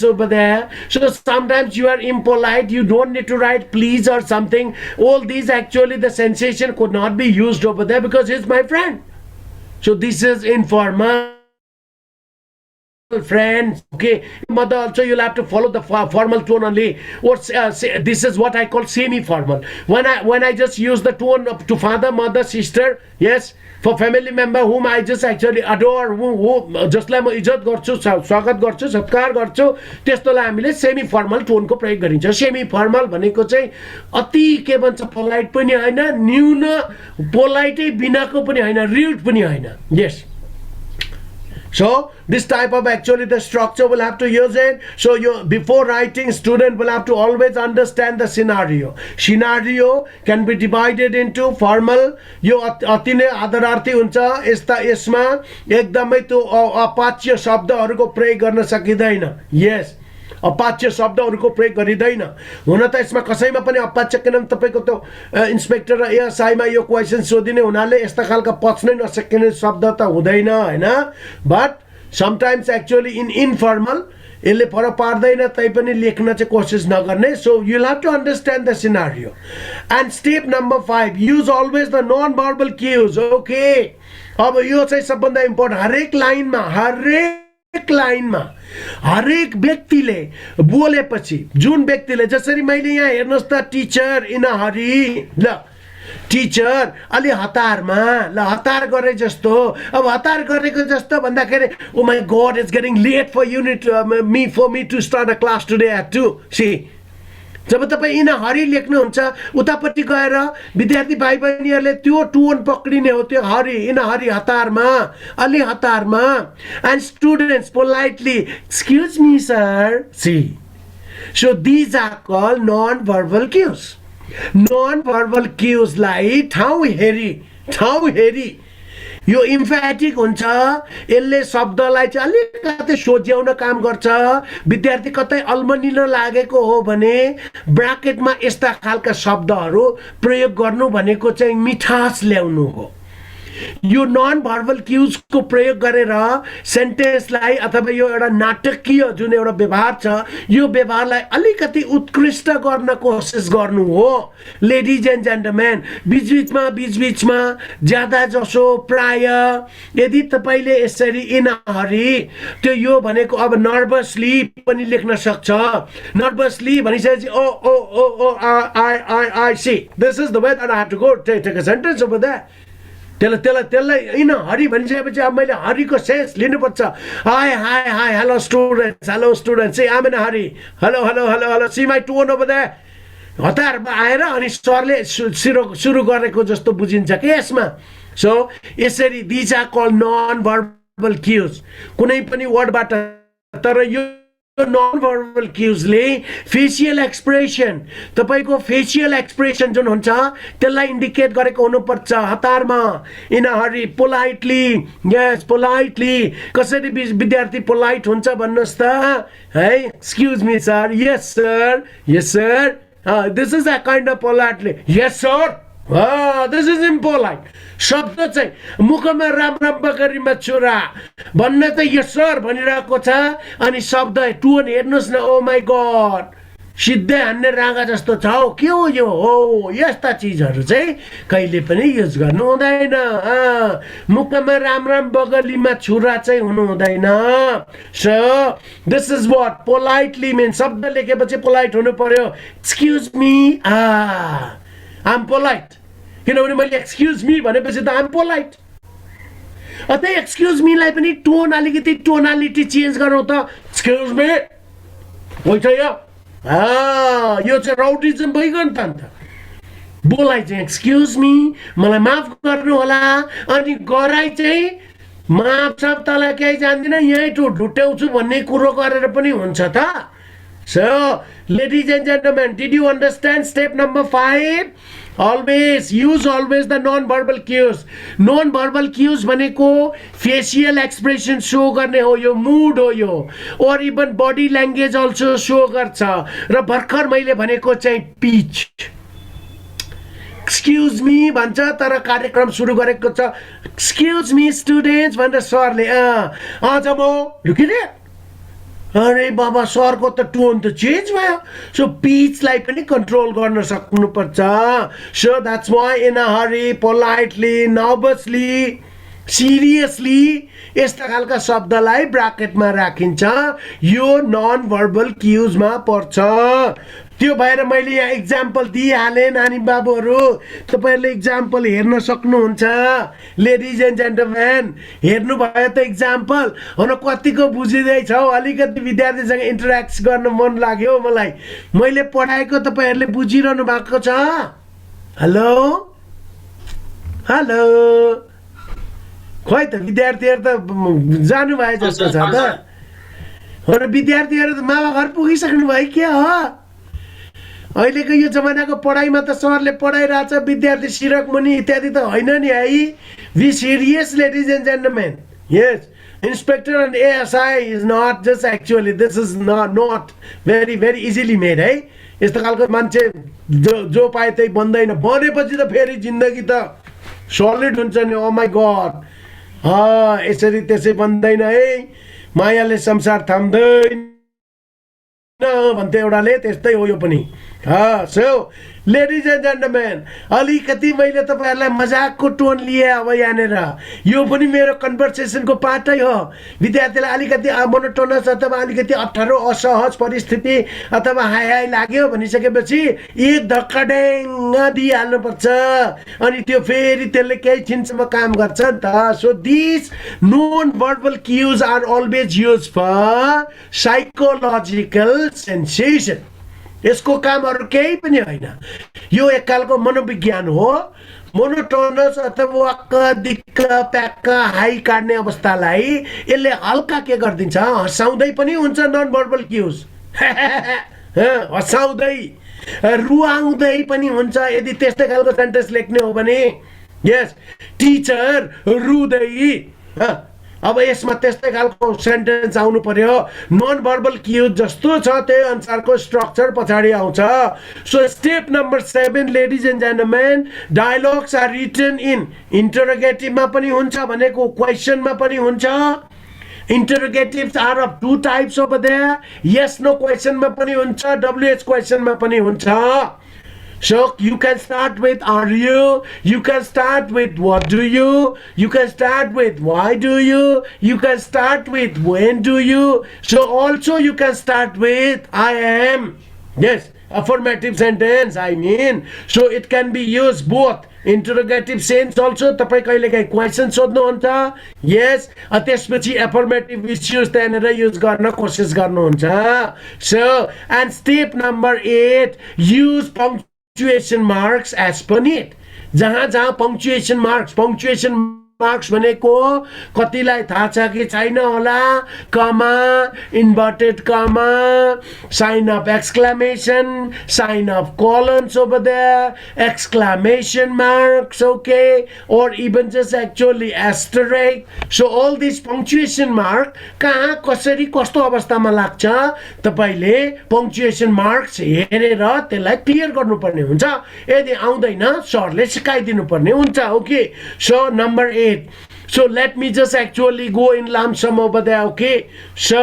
over there. So sometimes you are impolite, you don't need to write please or something. All these actually the sensation could not be used over there because he's my friend. So this is informal. Friends, okay, mother also you'll have to follow the formal tone only. Or this is what I call semi-formal. When I just use the tone to father, mother, sister, yes, for family member whom I just actually adore, who जसलाई म इज्जत गर्छु, स्वागत गर्छु, सत्कार गर्छु, त्यस्तोलाई हामीले semi formal टोनको प्रयोग गरिन्छ. सेमी फर्मल भनेको चाहिँ अति के भन्छ पोलाइट पनि हैन, न्यून पोलाइटै बिनाको पनि हैन, rude पनि हैन. Yes. So this type of actually the structure will have to use it. So you before writing, student will have to always understand the scenario. Scenario can be divided into formal. यो अति नै आदरार्थी हुन्छ. यसमा एकदमै त्यो अपाच्य शब्दहरूको प्रयोग गर्न सकिदैन. Yes. अपाच्य शब्दहरूको प्रयोग गरिदैन. हुन त यसमा कसैमा पनि अपाच्य किनभने तपाईको त्यो इन्स्पेक्टर र एएसआईमा यो क्वेशन सोधिने हुनाले यस्ता खालका पच्नै नसकिने शब्द त हुँदैन हैन. But sometimes actually in informal यसले फरक पार्दैन, तै पनि लेख्न चाहिँ कोसिस नगर्ने. So you will have to understand the scenario. And step number 5, use always the non verbal cues. Okay, अब यो चाहिँ सबभन्दा इम्पोर्टेन्ट. हरेक लाइनमा हरेक व्यक्तिले बोलेपछि जुन व्यक्तिले जसरी मैले यहाँ हेर्नुस् त टीचर इन अ हरी, ल टीचर अलि हतारमा, ल हतार गरे जस्तो. अब हतार गरेको जस्तो भन्दाखेरि oh my God it's getting late for unit for me to start a class today at 2. See जब तपाईँ इन हरी लेख्नुहुन्छ उतापट्टि गएर विद्यार्थी भाइ बहिनीहरूले त्यो टोन पक्रिने हो. त्यो हरी, इन हरी, हतारमा, अलि हतारमा. And students politely excuse me sir. See so these are called non verbal cues. Non verbal क्यूजलाई ठाउँ हेरी यो इम्फेटिक हुन्छ. यसले शब्दलाई चाहिँ अलिकति सोझ्याउन काम गर्छ. विद्यार्थी कतै अल्मनिन लागेको हो भने ब्राकेटमा यस्ता खालका शब्दहरू प्रयोग गर्नु भनेको चाहिँ मिठास ल्याउनु हो. यो नन भर्बल क्यूज को प्रयोग गरेर सेन्टेन्सलाई अथवा यो एउटा नाटकीय जुन एउटा व्यवहार छ यो व्यवहारलाई अलिकति उत्कृष्ट गर्न कोसिस गर्नु हो. लेडिज एन्ड जेन्टलमेन, बीचबीचमा ज्यादा जसो प्राय यदि तपाईले यसरी इन हरी, त्यो यो भनेको अब नर्भसली पनि लेख्न सक्छ. नर्भसली भनिसकेपछि oh oh oh oh I see this is the way that I have to go take a sentence over there. त्यसलाई इन हरी भनिसकेपछि अब मैले हरीको सेन्स लिनुपर्छ. Hi hello students, see am in hurry, hello see my tone over there. हतारमा आएर अनि सरले सुरु गरेको जस्तो बुझिन्छ कि यसमा. सो यसरी these are called non verbal cues. कुनै पनि वर्डबाट. तर यो नन भर्बल क्यूजले फेसियल एक्सप्रेसन, तपाईको फेसियल एक्सप्रेसन जुन हुन्छ त्यसलाई इन्डिकेट गरेको हुनुपर्छ. हतारमा, in a hurry, politely. Yes, politely. कसरी विद्यार्थी पोलाइट हुन्छ भन्नुहोस् त है. Excuse me sir. Yes sir. This is a kind of politely. Yes sir. This is impolite शब्द चाहिँ मुखमा राम राम बगरीमा छोरा भन्न त यो सर भनिरहेको छ अनि शब्द टोन हेर्नुहोस् न ओ माई गड सिधै हान्ने रागा जस्तो छ हौ के हो यो हो यस्ता चिजहरू चाहिँ कहिले पनि युज गर्नु हुँदैन मुखमा राम राम बगलीमा छुरा चाहिँ हुनु हुँदैन so this is what politely मिन शब्द लेखेपछि पोलाइट हुनु पर्यो एक्सक्युज मी आइ एम पोलाइट किनभने मैले एक्सक्युज मी भनेपछि त आइ एम पोलाइट अतः एक्सक्युज मीलाई पनि टोन अलिकति टोनालिटी चेन्ज गरौँ त एक्सक्युज मी होइन यो चाहिँ राउडिजम भइगयो नि त अन्त बोलाइ चाहिँ एक्सक्युज मी मलाई माफ गर्नु होला अनि गराइ चाहिँ माफ साफ तँलाई केही जान्दिनँ यहीँ ढुट्याउँछु भन्ने कुरो गरेर पनि हुन्छ त So, ladies and gentlemen, did you understand step number 5? Always the non-verbal cues. Non-verbal cues भनेको facial expression show गर्ने हो यो mood हो यो or even body language also show गर्छ र भर्खर मैले भनेको चाहिँ pitch. Excuse me भन्छ तर कार्यक्रम सुरु गरेको छ Excuse me students भनेर सरले आज म लुकिने अरे बाबा सरको त टोन त चेन्ज भयो सो पिचलाई पनि कन्ट्रोल गर्न सक्नुपर्छ so that's why in a hurry politely nervously seriously यस्ता खालका शब्दलाई ब्राकेटमा राखिन्छ यो नन भर्बल क्युजमा पर्छ त्यो भएर मैले यहाँ इक्जाम्पल दिइहालेँ नानी बाबुहरू तपाईहरुले इक्जाम्पल हेर्न सक्नुहुन्छ लेडिज एन्ड जेन्टलमेन हेर्नु भयो त इक्जाम्पल हुन कतिको बुझिदैछ हौ अलिकति विद्यार्थीसँग इन्टरेक्ट गर्न मन लाग्यो मलाई मैले पढाएको तपाईहरुले बुझिरहनु भएको छ हेलो हेलो खै त विद्यार्थीहरु त जानु भए जस्तो छ त हुन विद्यार्थीहरु त मामा घर पुगिसक्नु भयो के हो अहिलेको यो जमानाको पढाइमा त सरले पढाइरहेछ विद्यार्थी शिरक मुनि इत्यादि त होइन नि है be serious ladies and gentlemen yes inspector end ASI is not just actually this is not very very easily made है यस्तो खालको मान्छे जो पाए त्यही बन्दैन बनेपछि त फेरि जिन्दगी त सलिड हुन्छ नि ओ माई गड यसरी त्यसै बन्दैन है मायाले संसार थाम्दैन भन्थे एउटाले त्यस्तै हो यो पनि सो लेडिज एन्ड जेन्टलमेन अलिकति मैले तपाईहरुलाई मजाकको टोन लिए अब यहाँनेर यो पनि मेरो कन्भर्सेसनको पार्टै हो विद्यार्थीलाई अलिकति मोनोटोनस अथवा अलिकति अप्ठ्यारो असहज परिस्थिति अथवा हाई हाई लाग्यो भनिसकेपछि एक धक्का ड्याङ्ग दिइहाल्नुपर्छ अनि त्यो फेरि त्यसले केही छिनसम्म काम गर्छ नि त so this non verbal cues are always use for psychological sensation यसको कामहरु केही पनि होइन यो एक खालको मनोविज्ञान हो मोनोटोनस अथवा वाक्क दिक्क प्याक्क हाई काट्ने अवस्थालाई यसले हल्का के गरिदिन्छ हसाउँदै पनि हुन्छ नन भर्बल क्युज हसाउँदै रुवाउँदै पनि हुन्छ यदि त्यस्तै खालको सेन्टेन्स लेख्ने हो भने यस टिचर रुदै अब यसमा त्यस्तै खालको सेन्टेन्स आउनु पर्यो नन भर्बल क्युज जस्तो छ त्यही अनुसारको स्ट्रक्चर पछाडि आउँछ so step number 7 ladies and gentlemen dialogues are written in इन्टरोगेटिभमा पनि हुन्छ भनेको क्वेसनमा पनि हुन्छ interrogatives are of two types over there yes no क्वेसनमा पनि हुन्छ डब्ल्युएच क्वेसनमा पनि हुन्छ So you can start with are you can start with what do you can start with why do you can start with when do you so also you can start with I am yes affirmative sentence I mean so it can be used both interrogative sense also तपाई कहिलेकाहीँ question सोध्नुहुन्छ yes त्यसपछि affirmative issues त्यहाँनेर use गर्न कोसिस गर्नुहुन्छ so and step number 8 use punctuation marks as per need जहाँ punctuation marks punctuation marks भनेको कतिलाई थाहा छ कि छैन होला कमा इन्भर्टेड कमा sign of exclamation sign of colons over there exclamation marks okay or even just actually asterisk so all these punctuation mark कहाँ कसरी कस्तो अवस्थामा लाग्छ तपाईले punctuation marks हेरेर त्यसलाई क्लियर गर्नुपर्ने हुन्छ यदि आउँदैन सरले सिकाइदिनु पर्ने हुन्छ okay so number 8 so let me just actually go in lump sum over there okay so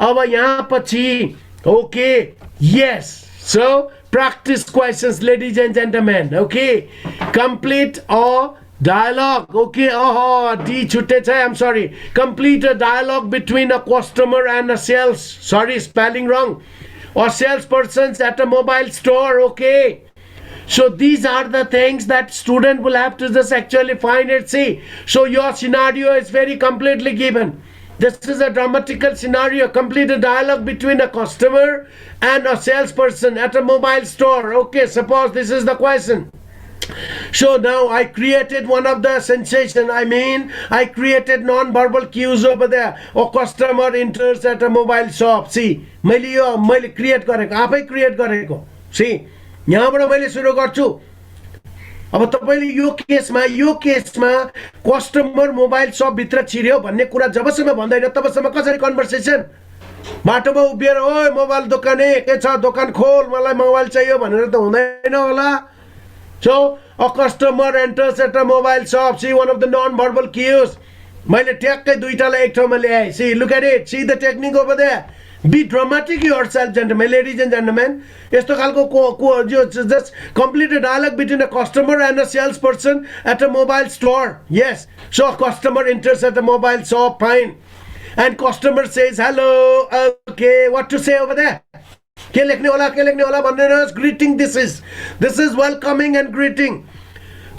अब यहाँ पछि okay yes so practice questions ladies and gentlemen okay complete a dialogue okay D chute chai I'm sorry complete a dialogue between a customer and a sales sorry spelling wrong or salespersons at a mobile store okay so these are the things that student will have to just actually find and see so your scenario is very completely given this is a dramatical scenario complete a dialogue between a customer and a salesperson at a mobile store okay suppose this is the question so now I created one of the sensation I created non-verbal cues over there a customer enters at a mobile shop see मैले create गरेको आफै create गरेको see यहाँबाट मैले सुरु गर्छु अब तपाईले यो केसमा कस्टमर मोबाइल शप भित्र छिर्यो भन्ने कुरा जबसम्म भन्दैन तबसम्म कसरी कन्भर्सेसन बाटोमा उभिएर ओइ मोबाइल दोकाने के छ दोकान खोल मलाई मोबाइल चाहियो भनेर त हुँदैन होला so a customer enters at a mobile shop see one of the non-verbal cues मैले ट्याक्कै दुईटालाई एक ठाउँमा ल्याए see look at it see the technique over there be dramatic yourself gentlemen ladies and gentlemen यस्तो खालको just complete a dialogue between a customer and a salesperson at a mobile store yes so a customer enters at a mobile shop fine and customer says hello okay what to say over there के लेख्ने होला भन्नुस् greeting this is welcoming and greeting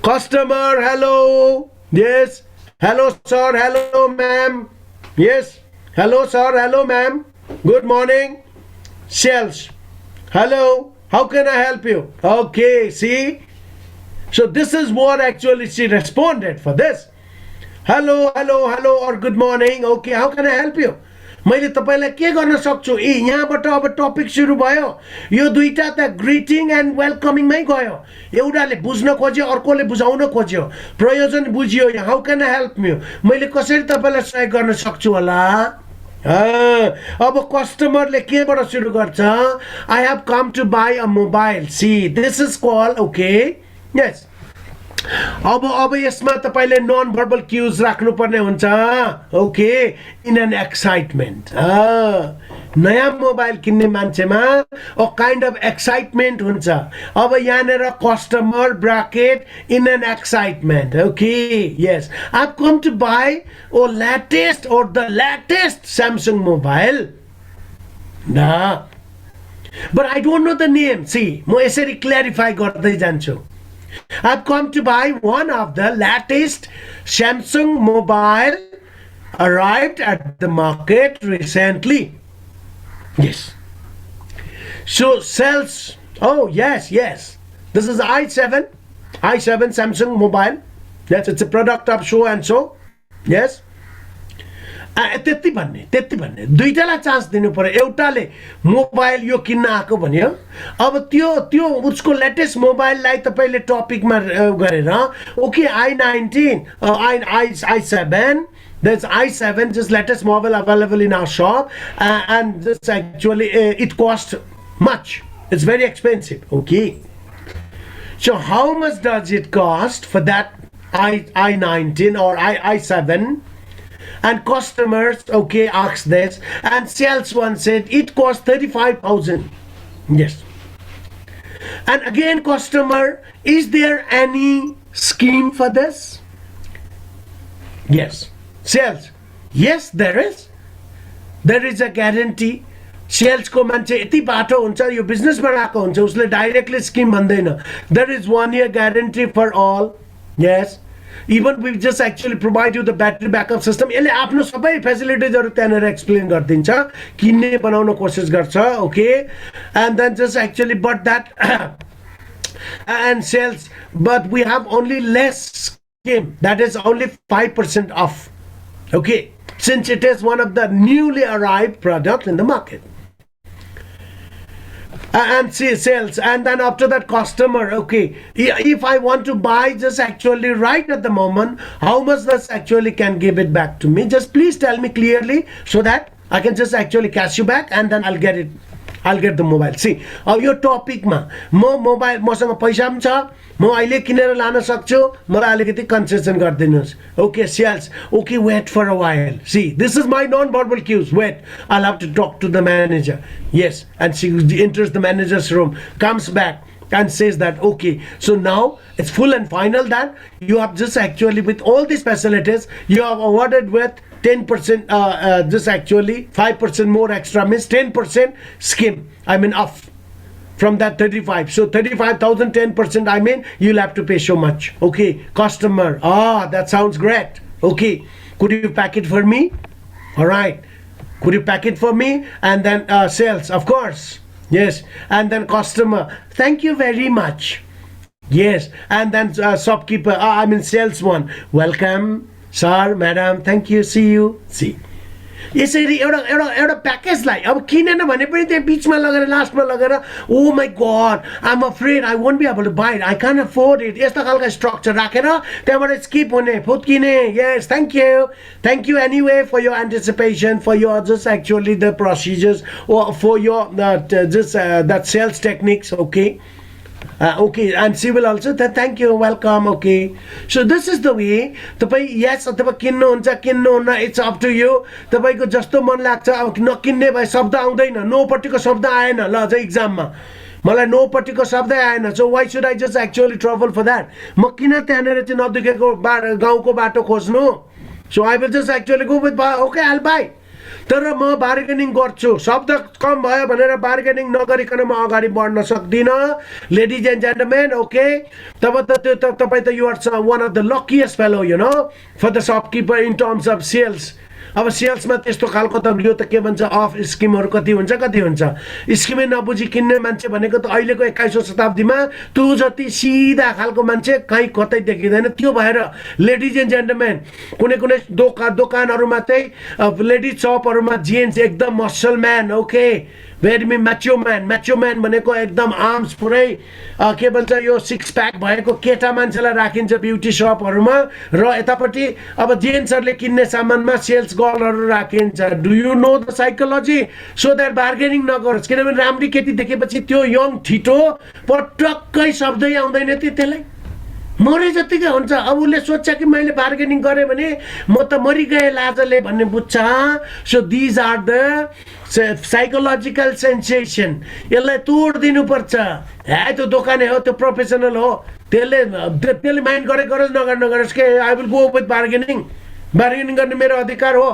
customer hello yes hello sir hello ma'am yes hello sir hello ma'am good morning sales hello how can I help you okay see so this is what actually she responded for this hello or good morning okay how can I help you मैले तपाईलाई के गर्न सक्छु यहाँबाट अब topic सुरु भयो यो दुईटा त ग्रीटिङ एन्ड वेलकमिङ मै गयो एउटाले बुझ्न खोज्यो अर्कोले बुझाउन खोज्यो प्रयोजन बुझियो how can I help you मैले कसरी तपाईलाई सहयोग गर्न सक्छु होला अब कस्टमरले केबाट सुरु गर्छ I have come to buy a mobile see this is called okay yes अब यसमा तपाईले नन भर्बल क्यूज राख्नु पर्ने हुन्छ ओके इन एन एक्साइटमेन्ट नयाँ मोबाइल किन्ने मान्छेमा अ काइन्ड अफ एक्साइटमेन्ट हुन्छ अब यहाँनेर customer bracket in an excitement okay yes I have come to buy a latest or the latest Samsung mobile but I don't know the name see म यसरी clarify गर्दै जान्छु I've come to buy one of the latest Samsung mobile arrived at the market recently. Yes. So sells. Oh yes. This is i7 Samsung mobile. Yes, it's a product of so and so. Yes. त्यति भन्ने दुईटालाई chance दिनु पर्यो एउटाले mobile यो किन्न आको भन्यो अब त्यो उसको लेटेस्ट मोबाइललाई तपाईले टपिकमा गरेर okay i19 i7 there's i7 just latest mobile available in our shop and this actually it costs much it's very expensive okay so how much does it cost for that i19 or i7 and customers okay asked this and sales one said it cost 35,000 yes and again customer is there any scheme for this yes sales yes there is a guarantee sales को मान्छे यति बाटो हुन्छ यो business मा आएको हुन्छ उसले directly scheme भन्दैन there is 1 year guarantee for all yes even we just actually provide you the battery backup system यसले आफ्नो सबै फ्यासिलिटिजहरु त्यहाँनेर एक्सप्लेन गर्दिन्छ किन्ने बनाउन कोसिस गर्छ okay and then just actually but that and sales but we have only less scheme, that is only 5% off. Okay, since it is one of the newly arrived product in the market. And see sales, and then after that customer. Okay, if I want to buy just actually right at the moment, how much this actually can give it back to me? Just please tell me clearly so that I can just actually cash you back, and then I'll get the mobile. See, your topic ma mobile मसँग पैसा पनि छ, म अहिले किनेर लान सक्छु, मलाई अलिकति concession गरिदिनुस्. Okay, sales. Okay, wait for a while. See, this is my non-verbal cues. Wait, I'll have to talk to the manager. Yes, and she enters the manager's room, comes back and says that, okay, so now it's full and final that you have just actually, with all these facilities, you have awarded with 10%, just actually 5% more extra, means 10% scheme, I mean off from that 35. So 35,000, 10%, I mean you'll have to pay so much. Okay, customer, that sounds great. Okay, could you pack it for me? All right, could you pack it for me? And then sales, of course. Yes, and then customer, thank you very much. Yes, and then shopkeeper, I mean sales one, welcome sir, madam, thank you, see you. See, यसरी एउटा प्याकेजलाई अब किनेन भने पनि त्यहाँ बिचमा लगेर लास्टमा लगेर oh my God I am afraid I won't be able to buy it, I can afford it, यस्तो खालको स्ट्रक्चर राखेर त्यहाँबाट स्किप हुने फुट किने. Yes, thank you anyway for your anticipation, for your just actually the procedures, for your just that sales techniques. Okay, okay, and she will also thank you, welcome. Okay, so this is the way तपाईँ yes अथवा किन्नुहुन्छ किन्नुहुन्न, it's up to you. तपाईँको जस्तो मन लाग्छ. अब नकिन्ने भए शब्द आउँदैन, नोपट्टिको शब्द आएन ल अझ इक्जाममा, मलाई नोपट्टिको शब्दै आएन. So why should I just actually travel for that? म किन त्यहाँनिर चाहिँ नदुखेको गाउँको बाटो खोज्नु? So I will just actually go with okay, I will buy. तर म बार्गेनिङ गर्छु, शब्द कम भयो भनेर बार्गेनिङ नगरिकन म अगाडि बढ्न सक्दिनँ. लेडिज एन्ड जेन्टलमेन, ओके, तब त त्यो तपाईँ त you're one of the luckiest fellow, you know, for the shopkeeper in terms of sales. अब सेल्समा त्यस्तो खालको त यो त के भन्छ अफ स्किमहरू कति हुन्छ. स्किमै नबुझी किन्ने मान्छे भनेको त अहिलेको 21औं शताब्दीमा तु जति सिधा खालको मान्छे कहीँ कतै देखिँदैन. त्यो भएर लेडिज एन्ड जेन्टलमेन, कुनै दोकानहरूमा चाहिँ लेडिज सपहरूमा जेन्ट्स एकदम मसल म्यान, ओके, भेरी म्याचो म्यान भनेको एकदम आर्म्स पुरै के भन्छ यो सिक्स प्याक भएको केटा मान्छेलाई राखिन्छ ब्युटी सपहरूमा, र यतापट्टि अब जेन्ट्सहरूले किन्ने सामानमा सेल्स गर्लहरू राखिन्छ. Do you know the psychology? So that bargaining नगरोस्, किनभने राम्री केटी देखेपछि त्यो यङ ठिटो पटक्कै शब्दै आउँदैन त्यसलाई, मरे जतिकै हुन्छ. अब उसले सोध्छ कि मैले बार्गेनिङ गरेँ भने म त मरिगएँ लाजले भन्ने बुझ्छ. So these are the psychological sensation. यसलाई तोडिदिनु पर्छ. त्यो दोकाने हो, त्यो प्रोफेसनल हो, त्यसले माइन्ड गरोस् नगरोस् के, I will go with bargaining गर्ने मेरो अधिकार हो.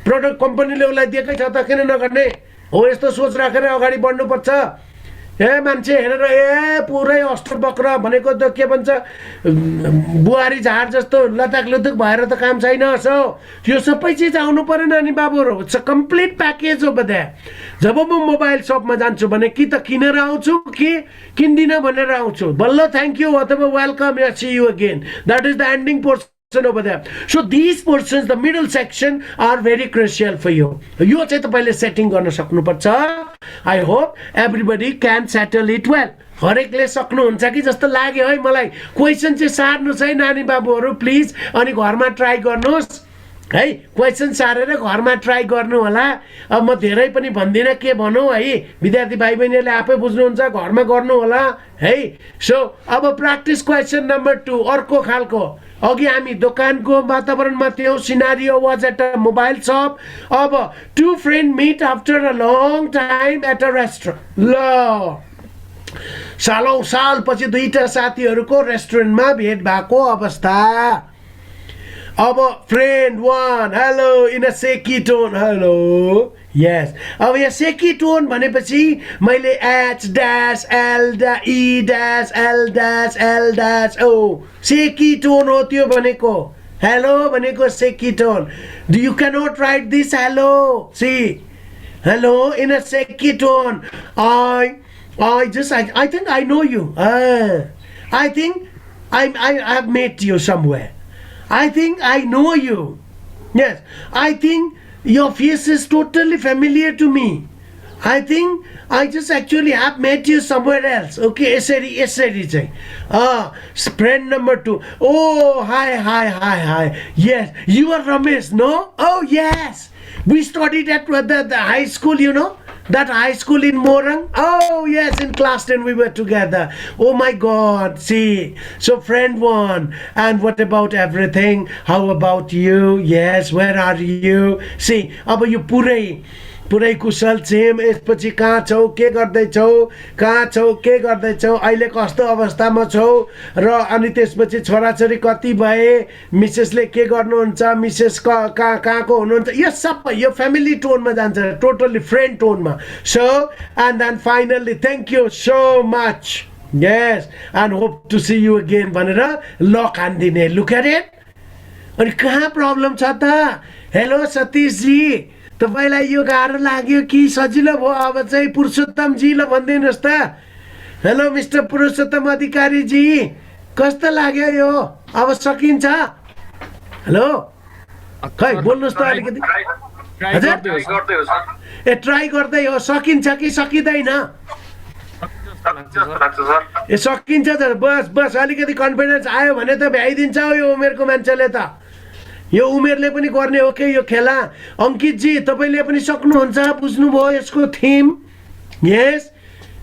प्रडक्ट कम्पनीले उसलाई दिएकै छ त किन नगर्ने हो? यस्तो सोच राखेर अगाडि बढ्नुपर्छ. मान्छे हेरेर पुरै अष्टवक्र भनेको त के भन्छ बुहारी झार जस्तो लताक भएर त काम छैन. सो यो सबै चिज आउनु परेन नि बाबुहरू. इट्स अ कम्प्लिट प्याकेज हो बद्या. जब म मोबाइल सपमा जान्छु भने कि त किनेर आउँछु कि किन्दिनँ भनेर आउँछु. बल्ल थ्याङ्क यू अथवा वेलकम या see you again. That is the ending portion over there. So these portions, the middle section, are very crucial for you. यो चाहिँ तपाईले सेटिङ गर्न सक्नुपर्छ. I hope everybody can settle it well. हरेकले सक्नुहुन्छ कि जस्तो लाग्यो है मलाई. क्वेसन चाहिँ सार्नुस् है नानी बाबुहरू प्लिज, अनि घरमा ट्राई गर्नुहोस् है. क्वेसन सारेर घरमा ट्राई गर्नु होला. अब म धेरै पनि भन्दिनँ, के भनौँ है, विद्यार्थी भाइ बहिनीहरूले आफै बुझ्नुहुन्छ, घरमा गर्नु होला है. सो अब प्र्याक्टिस क्वेसन नम्बर 2 अर्को खालको. अघि हामी दोकानको वातावरणमा थियौँ. Scenario was at a mobile सप. अब टु फ्रेन्ड मिट after a long time at a restaurant. ल, सालौँ सालपछि दुईटा साथीहरूको रेस्टुरेन्टमा भेट भएको अवस्था. अब friend one, hello in a shaky tone, hello. Yes, अब यहाँ सेकी टोन भनेपछि मैले H dash L E dash L dash L dash O shaky tone हो त्यो भनेको. हेलो भनेको shaky tone. Do you cannot write this hello. See, hello in a shaky tone. I think I know you. I think I have met you somewhere. I think I know you. Yes, I think your face is totally familiar to me. I think I just actually have met you somewhere else. Okay, यसरी चाहिँ. Friend number 2. Oh, hi. Yes, you are Ramesh, no? Oh, yes. We studied at the high school, you know? That high school in Morang. Oh, yes, in class 10 we were together. Oh my God, see. So friend 1. And what about everything? How about you? Yes, where are you? See, अब यो पुरै कुशल छेम. यसपछि कहाँ छौ, के गर्दैछौ, अहिले कस्तो अवस्थामा छौ, र अनि त्यसपछि छोराछोरी कति भए, मिसेसले के गर्नुहुन्छ, मिसेस कहाँको हुनुहुन्छ, यो सबै यो फ्यामिली टोनमा जान्छ, टोटली फ्रेन्ड टोनमा. So and then finally thank you so much. Yes and hope to see you again भनेर लक हान्दिने. Look at it. अनि कहाँ प्रब्लम छ त? हेलो सतीशजी, तपाईलाई यो गाह्रो लाग्यो कि सजिलो भयो? अब चाहिँ पुरुषोत्तमजी ल भनिदिनुहोस् त. हेलो मिस्टर पुरुषोत्तम अधिकारी जी, कस्तो लाग्यो यो? अब सकिन्छ? हेलो, खै बोल्नुहोस् त अलिकति. ए ट्राई गर्दै हो, सकिन्छ कि सकिँदैन? ए सकिन्छ त. बस अलिकति कन्फिडेन्स आयो भने त भ्याइदिन्छ यो उमेरको मान्छेले त. यो उमेरले पनि गर्ने हो के यो खेला? अंकितजी तपाईले पनि सक्नुहुन्छ? बुझ्नुभयो यसको थिम? यस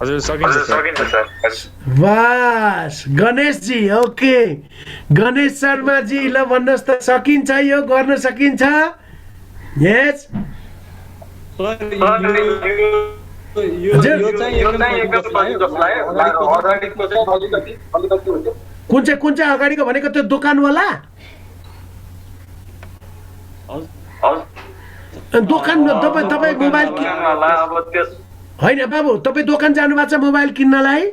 हजुर सकिन्छ सर. बस गणेशजी, ओके गणेश शर्माजी ल भन्नुहोस् त, सकिन्छ यो? गर्न सकिन्छ? यस कुन चाहिँ अगाडिको भनेको? त्यो दोकानवाला दोकान तपाईँ मोबाइल होइन बाबु, तपाईँ दोकान जानुभएको छ मोबाइल किन्नलाई?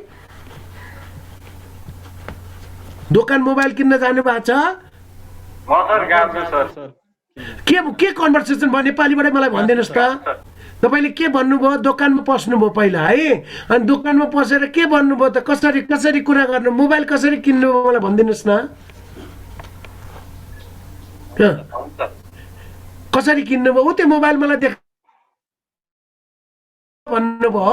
दोकान मोबाइल किन्न जानुभएको छ? के कन्भर्सेसन भयो नेपालीबाट मलाई भनिदिनुहोस् त. तपाईँले के भन्नुभयो? दोकानमा पस्नुभयो पहिला है, अनि दोकानमा पसेर के भन्नुभयो त? कसरी कुरा गर्नु, मोबाइल कसरी किन्नुभयो मलाई भनिदिनुहोस् न. कसरी किन्नुभयो? ऊ त्यो मोबाइल मलाई देख भन्नुभयो.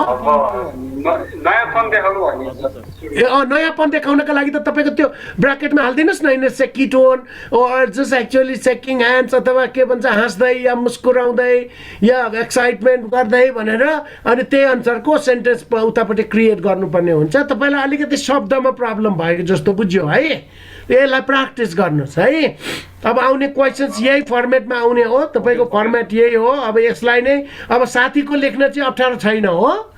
नयाँ फोन देखाउनका लागि त तपाईँको त्यो ब्राकेटमा हालिदिनुहोस् न, होइन सेकी टोन और जस्ट एक्चुअली सेकिङ ह्यान्ड्स अथवा के भन्छ हाँस्दै या मुस्कुराउँदै या एक्साइटमेन्ट गर्दै भनेर, अनि त्यही अनुसारको सेन्टेन्स उतापट्टि क्रिएट गर्नुपर्ने हुन्छ. तपाईँलाई अलिकति शब्दमा प्रब्लम भएको जस्तो बुझ्यो है. यसलाई प्र्याक्टिस गर्नुहोस् है. अब आउने क्वेसन्स यही फर्मेटमा आउने हो, तपाईँको फर्मेट यही हो. अब यसलाई नै अब साथीको लेख्न चाहिँ अप्ठ्यारो छैन हो.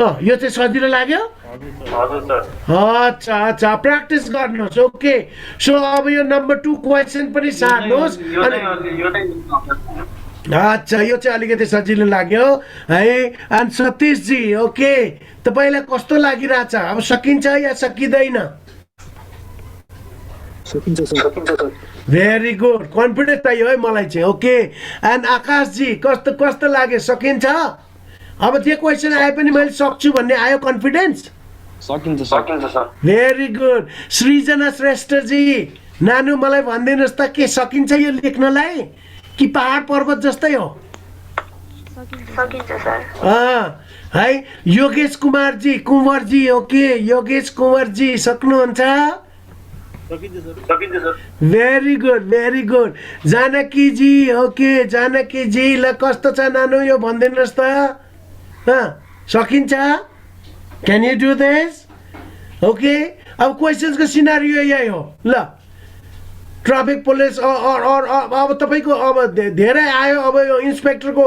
यो चाहिँ सजिलो लाग्यो? अच्छा प्र्याक्टिस गर्नुहोस्. ओके, सो अब यो नम्बर 2 क्वेसन पनि सार्नुहोस्. अच्छा यो चाहिँ अलिकति सजिलो लाग्यो है. अनि सतीशजी, ओके तपाईलाई कस्तो लागिरहेछ? अब सकिन्छ या सकिँदैन? भेरी गुड, कन्फिडेन्स चाहियो है मलाई चाहिँ. ओके, एन्ड आकाशजी कस्तो लाग्यो? सकिन्छ? अब जे क्वेसन आए पनि मैले सक्छु भन्ने आयो कन्फिडेन्स? सकिन्छ सर. Very good. सृजना श्रेष्ठजी, नानु मलाई भनिदिनुहोस् त, के सकिन्छ यो लेख्नलाई कि पहाड पर्वत जस्तै हो? सकिन्छ सर. है योगेश कुमारजी, ओके योगेश कुमारजी सक्नुहुन्छ? Very good. जानकीजी, ओके जानकीजी ल कस्तो छ नानु यो भनिदिनुहोस् त. सकिन्छ? क्यान यु डु दिस? ओके, अब क्वेसन्सको सिनारियो यही हो. ल ट्राफिक पुलिस अब तपाईँको अब धेरै आयो. अब यो इन्सपेक्टरको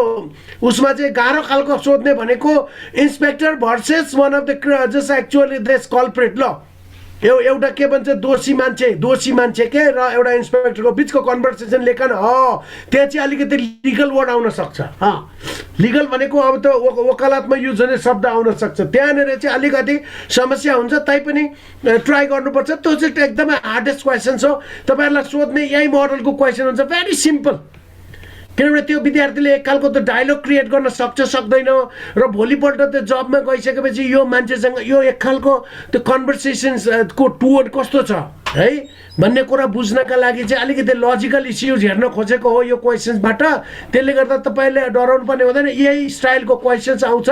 उसमा चाहिँ गाह्रो खालको सोध्ने भनेको inspector versus one of the just actually this culprit. ल एउटा के भन्छ दोषी मान्छे के र एउटा इन्सपेक्टरको बिचको कन्भर्सेसन लेखन हो. त्यहाँ चाहिँ अलिकति लिगल वर्ड आउन सक्छ. लिगल भनेको अब त वकालतमा युज हुने शब्द आउन सक्छ. त्यहाँनिर चाहिँ अलिकति समस्या हुन्छ, तैपनि ट्राई गर्नुपर्छ. त्यो चाहिँ एकदमै हार्डेस्ट क्वेसन्स हो. तपाईँहरूलाई सोध्ने यही मोडलको क्वेसन हुन्छ. Very simple. किनभने त्यो विद्यार्थीले एकखालको त डायलग क्रिएट गर्न सक्छ सक्दैन र भोलिपल्ट त्यो जबमा गइसकेपछि यो मान्छेसँग यो एकखालको त्यो कन्भर्सेसन्सको टोन कस्तो छ है भन्ने कुरा बुझ्नका लागि चाहिँ अलिकति लजिकल इस्युज हेर्न खोजेको हो यो क्वेसन्सबाट। त्यसले गर्दा तपाईँले डराउनु पर्ने हुँदैन, यही स्टाइलको क्वेसन्स आउँछ।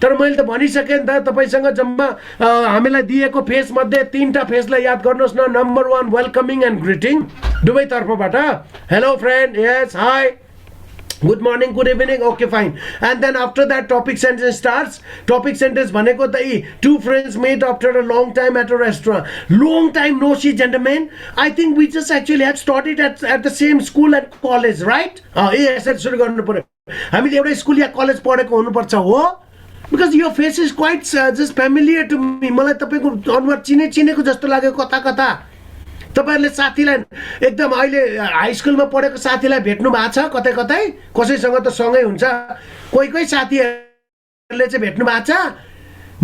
तर मैले त भनिसकेँ नि त, तपाईँसँग जम्मा हामीलाई दिएको फेजमध्ये 3टा फेजलाई याद गर्नुहोस् न। नम्बर 1 वेलकमिङ एन्ड ग्रिटिङ दुवैतर्फबाट, hello friend, yes, hi, good morning, good evening, okay, fine. And then after that topic sentence starts. Topic sentence bhaneko ta two friends meet after a long time at a restaurant. Long time no see, gentlemen. I think we just actually have started at the same school and college, right? Yes, सुरु गर्नु पर्यो। हामीले एउटै school या college पढेको हुनुपर्छ हो, because your face is quite just familiar to me. मलाई तपाईको अनुहार चिनेको जस्तो लाग्यो कता कता। तपाईहरुले साथीलाई एकदम अहिले हाई स्कुलमा पढेको साथीलाई भेट्नु भएको छ कतै कतै? कसैसँग त सँगै हुन्छ, कोही साथीहरुले चाहिँ भेट्नु भएको छ?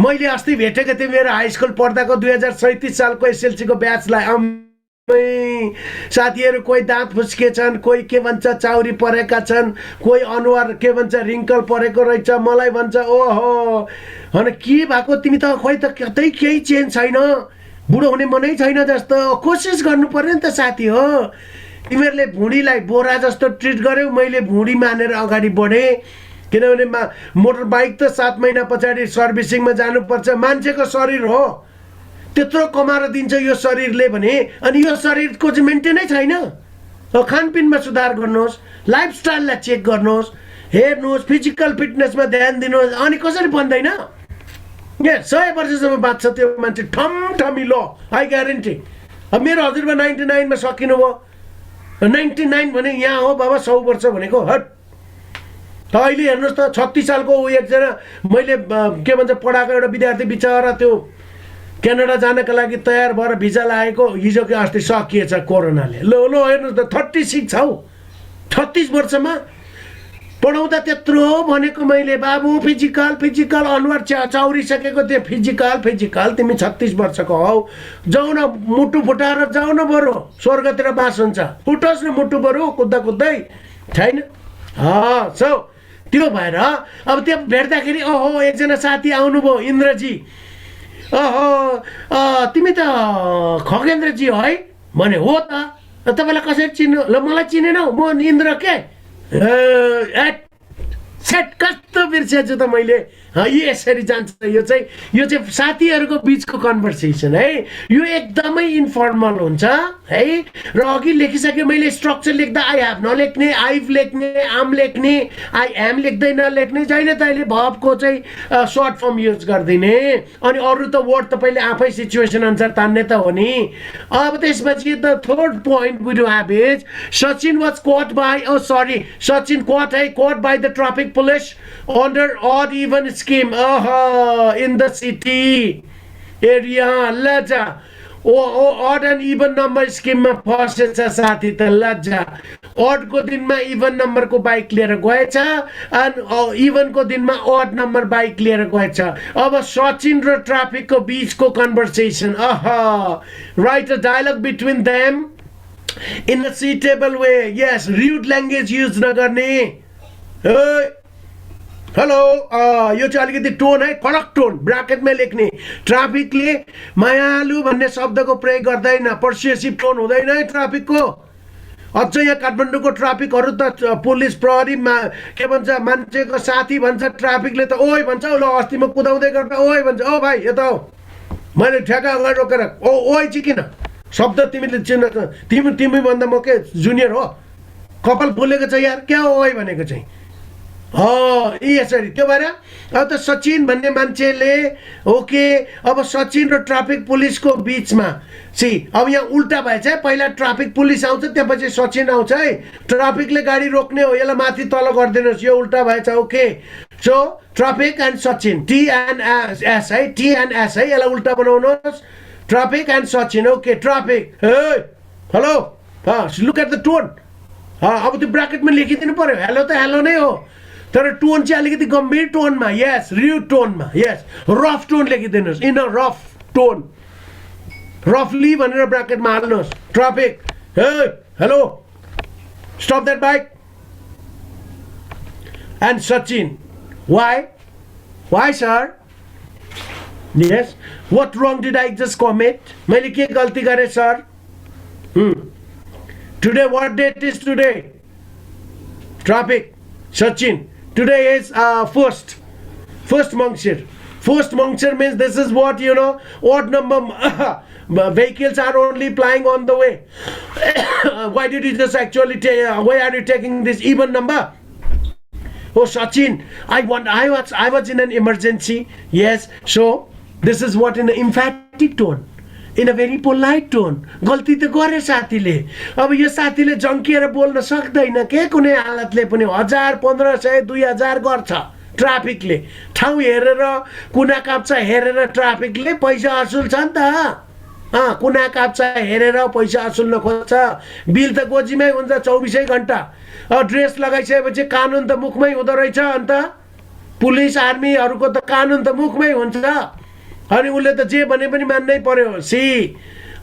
मैले अस्ति भेटेको थिएँ मेरो हाई स्कुल पढ्दाको 2037 सालको एसएलसी को ब्याचलाई। साथीहरु कोही दाँत फुस्केछन्, कोही के भन्छ चाउरी परेका छन्, कोही अनुहार के भन्छ रिङ्कल परेको रहेछ। मलाई भन्छ ओहो हन के भएको तिमी त खोइ त कतै केही चेन्ज छैन, बुढो हुने मनै छैन जस्तो। कोसिस गर्नु पर्यो नि त साथी हो। तिमीहरूले भुँडीलाई बोरा जस्तो ट्रिट गर्यौ, मैले भुँडी मानेर अगाडि बढेँ। किनभने मोटर बाइक त 7 महिना पछाडि सर्भिसिङमा जानुपर्छ। मान्छेको शरीर हो, त्यत्रो कमाएर दिन्छ यो शरीरले भने, अनि यो शरीरको चाहिँ मेन्टेनै छैन। खानपिनमा सुधार गर्नुहोस्, लाइफस्टाइललाई चेक गर्नुहोस्, हेर्नुहोस्, फिजिकल फिटनेसमा ध्यान दिनुहोस्, अनि कसरी बन्दैन? 100 वर्षसम्म बाँच्छ त्यो मान्छे ठमठमी लो, आई ग्यारेन्टी। अब मेरो हजुरबा 99 मा सकिनु भयो, 99 भने यहाँ हो बाबा 100 वर्ष भनेको हट। अहिले हेर्नुहोस् त 36 सालको एकजना मैले के भन्छ पढाएको एउटा विद्यार्थी बिचरा त्यो क्यानाडा जानका लागि तयार भएर भिजा लागेको हिजो कि अस्ति सकिएछ कोरोनाले। लो हेर्नुहोस् त 36 छ हौ, 36 वर्षमा पढाउँदा त्यत्रो भनेको मैले बाबु फिजिकल अनुहार चाउरिसकेको त्यो फिजिकल तिमी 36 वर्षको हौ, जाऊ न मुटु फुटाएर जाऊ न बरु स्वर्गतिर बास हुन्छ। फुटोस् न मुटु बरु कुद्दै छैन। सो त्यो भएर अब त्यो भेट्दाखेरि ओहो एकजना साथी आउनुभयो इन्द्रजी, ओहो तिमी त खगेन्द्रजी है भने हो त, तपाईँलाई कसरी चिन्नु? ल मलाई चिनेनौ, म इन्द्र के सेट कस्तो बिर्सेछु त मैले। यसरी जान्छ यो चाहिँ साथीहरूको बिचको कन्भर्सेसन है। यो एकदमै इन्फर्मल हुन्छ है। र अघि लेखिसके मैले स्ट्रक्चर लेख्दा आई हेभ नलेख्ने, आइभ लेख्ने, आम लेख्ने, आई एम लेख्दै नलेख्ने, जहिले तहिले भबको चाहिँ सर्ट फर्म युज गरिदिने, अनि अरू त वर्ड तपाईँले आफै सिचुएसन अनुसार तान्ने त हो नि। अब त्यसपछि the third point we do have is Sachin was caught by Sachin caught by the traffic police under odd even scheme in the city area। लजा odd and even number scheme मा फसेछ साथी त। लजा odd को दिनमा even number को bike लिएर गएछ, and even को दिनमा odd number बाइक लिएर गएछ। अब सचिन र ट्राफिक को बीचको conversation, write a dialogue between them in a suitable way। yes, rude language use नगर्ने। हेलो यो चाहिँ अलिकति टोन है, कडक टोन ब्राकेटमा लेख्ने। ट्राफिकले मायालु भन्ने शब्दको प्रयोग गर्दैन, पर्सुएसिभ टोन हुँदैन है ट्राफिकको। अझ यहाँ काठमाडौँको ट्राफिकहरू त पुलिस प्रहरी के भन्छ मान्छेको साथी भन्छ, ट्राफिकले त ओइ भन्छ। ल अस्ति म कुदाउँदै गर्दा ओइ भन्छ, ओ भाइ यता हो, मैले ठ्याक्क अगाडि रोकेर ओइ चाहिँ किन शब्द तिमीले चिन्न? तिमी भन्दा म के जुनियर हो? कपाल फुलेको छ यार, क्या हो ओइ भनेको चाहिँ? यसरी त्यो भएर अब त सचिन भन्ने मान्छेले ओके। अब सचिन र ट्राफिक पुलिसको बिचमा अब यहाँ उल्टा भएछ है। पहिला ट्राफिक पुलिस आउँछ, त्यसपछि सचिन आउँछ है। ट्राफिकले गाडी रोक्ने हो, यसलाई माथि तल गरिदिनुहोस्, यो उल्टा भएछ। Okay, so traffic and Sachin, T and S है, टी एन्ड एस है, यसलाई उल्टा बनाउनुहोस्। Traffic and Sachin. Okay, traffic hello, look at the tone. अब त्यो ब्राकेटमा लेखिदिनु पर्यो, हेलो त हेलो नै हो, तर टोन चाहिँ अलिकति गम्भीर टोनमा। यस, र्युड टोनमा। यस, रफ टोन लेखिदिनुहोस्, इन अ रफ टोन, रफली भनेर ब्राकेटमा हाल्नुहोस्। Traffic hello, stop that bike, and Sachin. Why? Why, sir? Yes. What wrong did I just commit? मैले के गल्ती गरेँ, sir? Today, what date is today? Traffic. Sachin. Today is first Mangshir. First Mangshir means this is what, odd number vehicles are only plying on the way. Why did you just actually why are you taking this even number? Oh, Sachin, I was in an emergency. Yes, so this is what in an emphatic tone, in a very polite tone. गल्ती त गरे साथीले. अब यो साथीले जंकिएर बोल्न सक्दैन के कुनै हालतले पनि 1000 1500 2000 गर्छ ट्राफिकले. ठाउँ हेरेर कुना काप्चा हेरेर ट्राफिकले पैसा असुल छ नि त. कुना काप्चा हेरेर पैसा असुल्न खोज्छ. बिल त गोजीमै हुन्छ 24 घण्टा. ड्रेस लगाइसकेपछि कानुन त मुखमै हुँदो रहेछ. अन्त पुलिस आर्मीहरूको त कानुन त मुखमै हुन्छ. अनि उसले त जे भने पनि मान्नै पर्यो.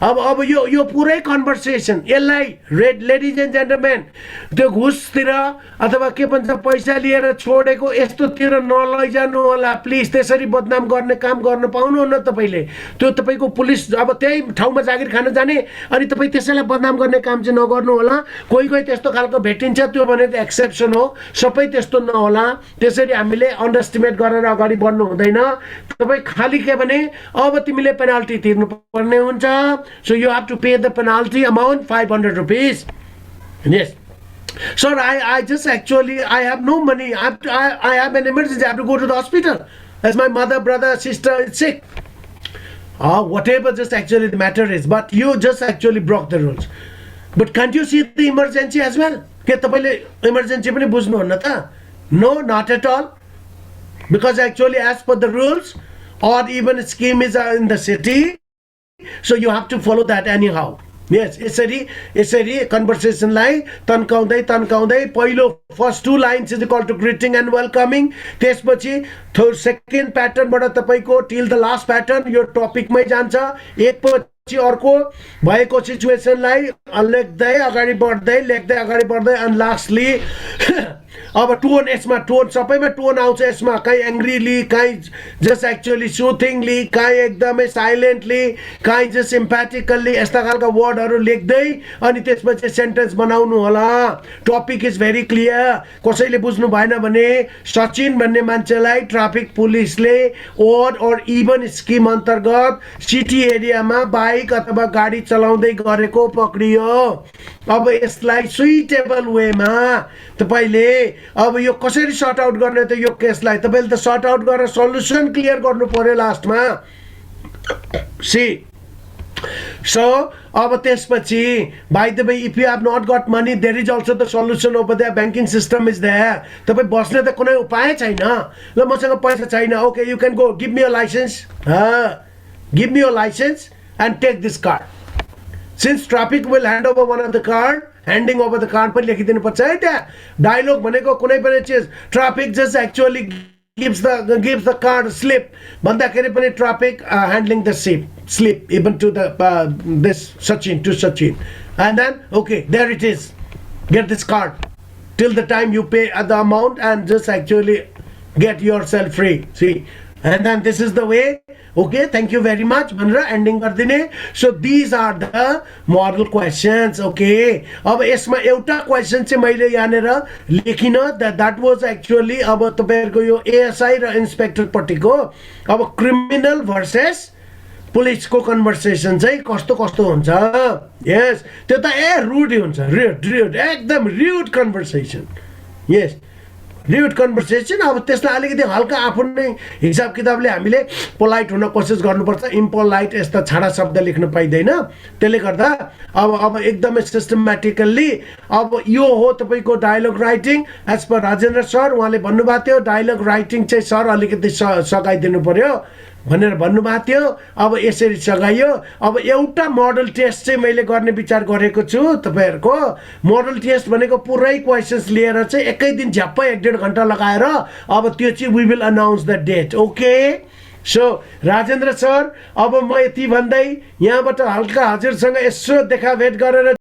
अब यो पुरै कन्भर्सेसन यसलाई लेडिज एन्ड जेन्टलमेन त्यो घुसतिर अथवा के भन्छ पैसा लिएर छोडेको यस्तोतिर नलैजानु होला प्लिज. त्यसरी बदनाम गर्ने काम गर्न पाउनुहुन्न तपाईँले. त्यो तपाईँको पुलिस अब त्यही ठाउँमा जागिर खान जाने अनि तपाईँ त्यसैलाई बदनाम गर्ने काम चाहिँ नगर्नु होला. कोही त्यस्तो खालको भेटिन्छ, त्यो भनेको एक्सेप्सन हो. सबै त्यस्तो नहोला. त्यसरी हामीले अन्डरस्टिमेट गरेर अगाडि बढ्नु हुँदैन. तपाईँ खालि के भने अब तिमीले पेनाल्टी तिर्नु पर्ने हुन्छ. So you have to pay the penalty amount 500 rupees. Yes. Sir, I just actually, I have no money. I have an emergency. I have to go to the hospital. As my mother, brother, sister is sick. Whatever just actually the matter is. But you just actually broke the rules. But can't you see the emergency as well? के तपाईले emergency पनि बुझ्नुहुन्न त? No, not at all. Because actually as per the rules or even scheme is in the city, so you have to follow that anyhow. Yes, यसरी कन्भर्सेसनलाई तन्काउँदै पहिलो first 2 lines is equal to greeting and welcoming. त्यसपछि second प्याटर्नबाट तपाईको till the last pattern यो टपिकमै जान्छ. एकपछि अर्को भएको सिचुएसनलाई लेख्दै अगाडि बढ्दै एन्ड लास्टली अब टोन, यसमा टोन सबैमा टोन आउँछ. यसमा कहीँ एङ्ग्रीली, कहीँ जस्ट एक्चुअली सुथिङली, कहीँ एकदमै साइलेन्टली, कहीँ जस्ट सिम्प्याटिकल्ली, यस्ता खालका वर्डहरू लेख्दै अनि त्यसपछि सेन्टेन्स बनाउनु होला. Topic is very clear. कसैले बुझ्नु भएन भने सचिन भन्ने मान्छेलाई ट्राफिक पुलिसले ओड और इभन स्किम अन्तर्गत सिटी एरियामा बाइक अथवा गाडी चलाउँदै गरेको पक्रियो. अब यसलाई सुइटेबल वेमा तपाईले अब यो कसरी सर्ट आउट गर्ने त यो केसलाई तपाईले त सर्ट आउट गरेर सल्युसन क्लियर गर्नु पर्यो लास्टमा. So अब त्यसपछि by the way, if you have not got money, there is also the solution over there. Banking system is there. तपाईँ बस्ने त कुनै उपाय छैन. ल मसँग पैसा छैन. Okay, you can go. Give me your license. Give me your license and take this card. Since traffic will hand over one of the card, handing over the card पनि लेखिदिनु पर्छ है. त्यहाँ डायलॉग भनेको कुनै पनि चिज traffic just actually gives the card slip भन्दाखेरि पनि traffic handling the slip even to the this Sachin and then okay, there it is, get this card till the time you pay the amount and just actually get yourself free. See, and then this is the way. Okay, thank you very much भनेर ending गरिदिने. So these are the model questions. Okay, अब यसमा एउटा question चाहिँ मैले यहाँनिर लेखिन. that was actually अब तपाईहरुको यो एएसआई र इन्स्पेक्टर पट्टिको अब क्रिमिनल भर्सेस पुलिसको कन्भर्सेसन चाहिँ कस्तो हुन्छ. यस, त्यो त रुड हुन्छ. रुड एकदम rude conversation. Yes, rude conversation. अब त्यसलाई अलिकति हल्का आफ्नै हिसाब किताबले हामीले पोलाइट हुन कोसिस गर्नुपर्छ. इम्पोलाइट यस्ता छाडा शब्द लेख्न पाइदैन. त्यसले गर्दा अब एकदमै सिस्टमेटिकल्ली अब यो हो तपाईको dialogue writing as per Rajendra sir. उहाँले भन्नुभएको थियो डायलॉग राइटिङ चाहिँ सर अलिकति सघाइदिनु पर्यो भनेर भन्नुभएको थियो. अब यसरी सघाइयो. अब एउटा मोडल टेस्ट चाहिँ मैले गर्ने विचार गरेको छु. तपाईहरुको मोडल टेस्ट भनेको पुरै क्वेशन्स लिएर चाहिँ एकै दिन झ्याप्पै 1.5 घण्टा लगाएर अब त्यो चाहिँ we will announce the date. Okay, so Rajendra sir अब म यति भन्दै यहाँबाट हल्का हजुरसँग यसो देखाभेट गरेर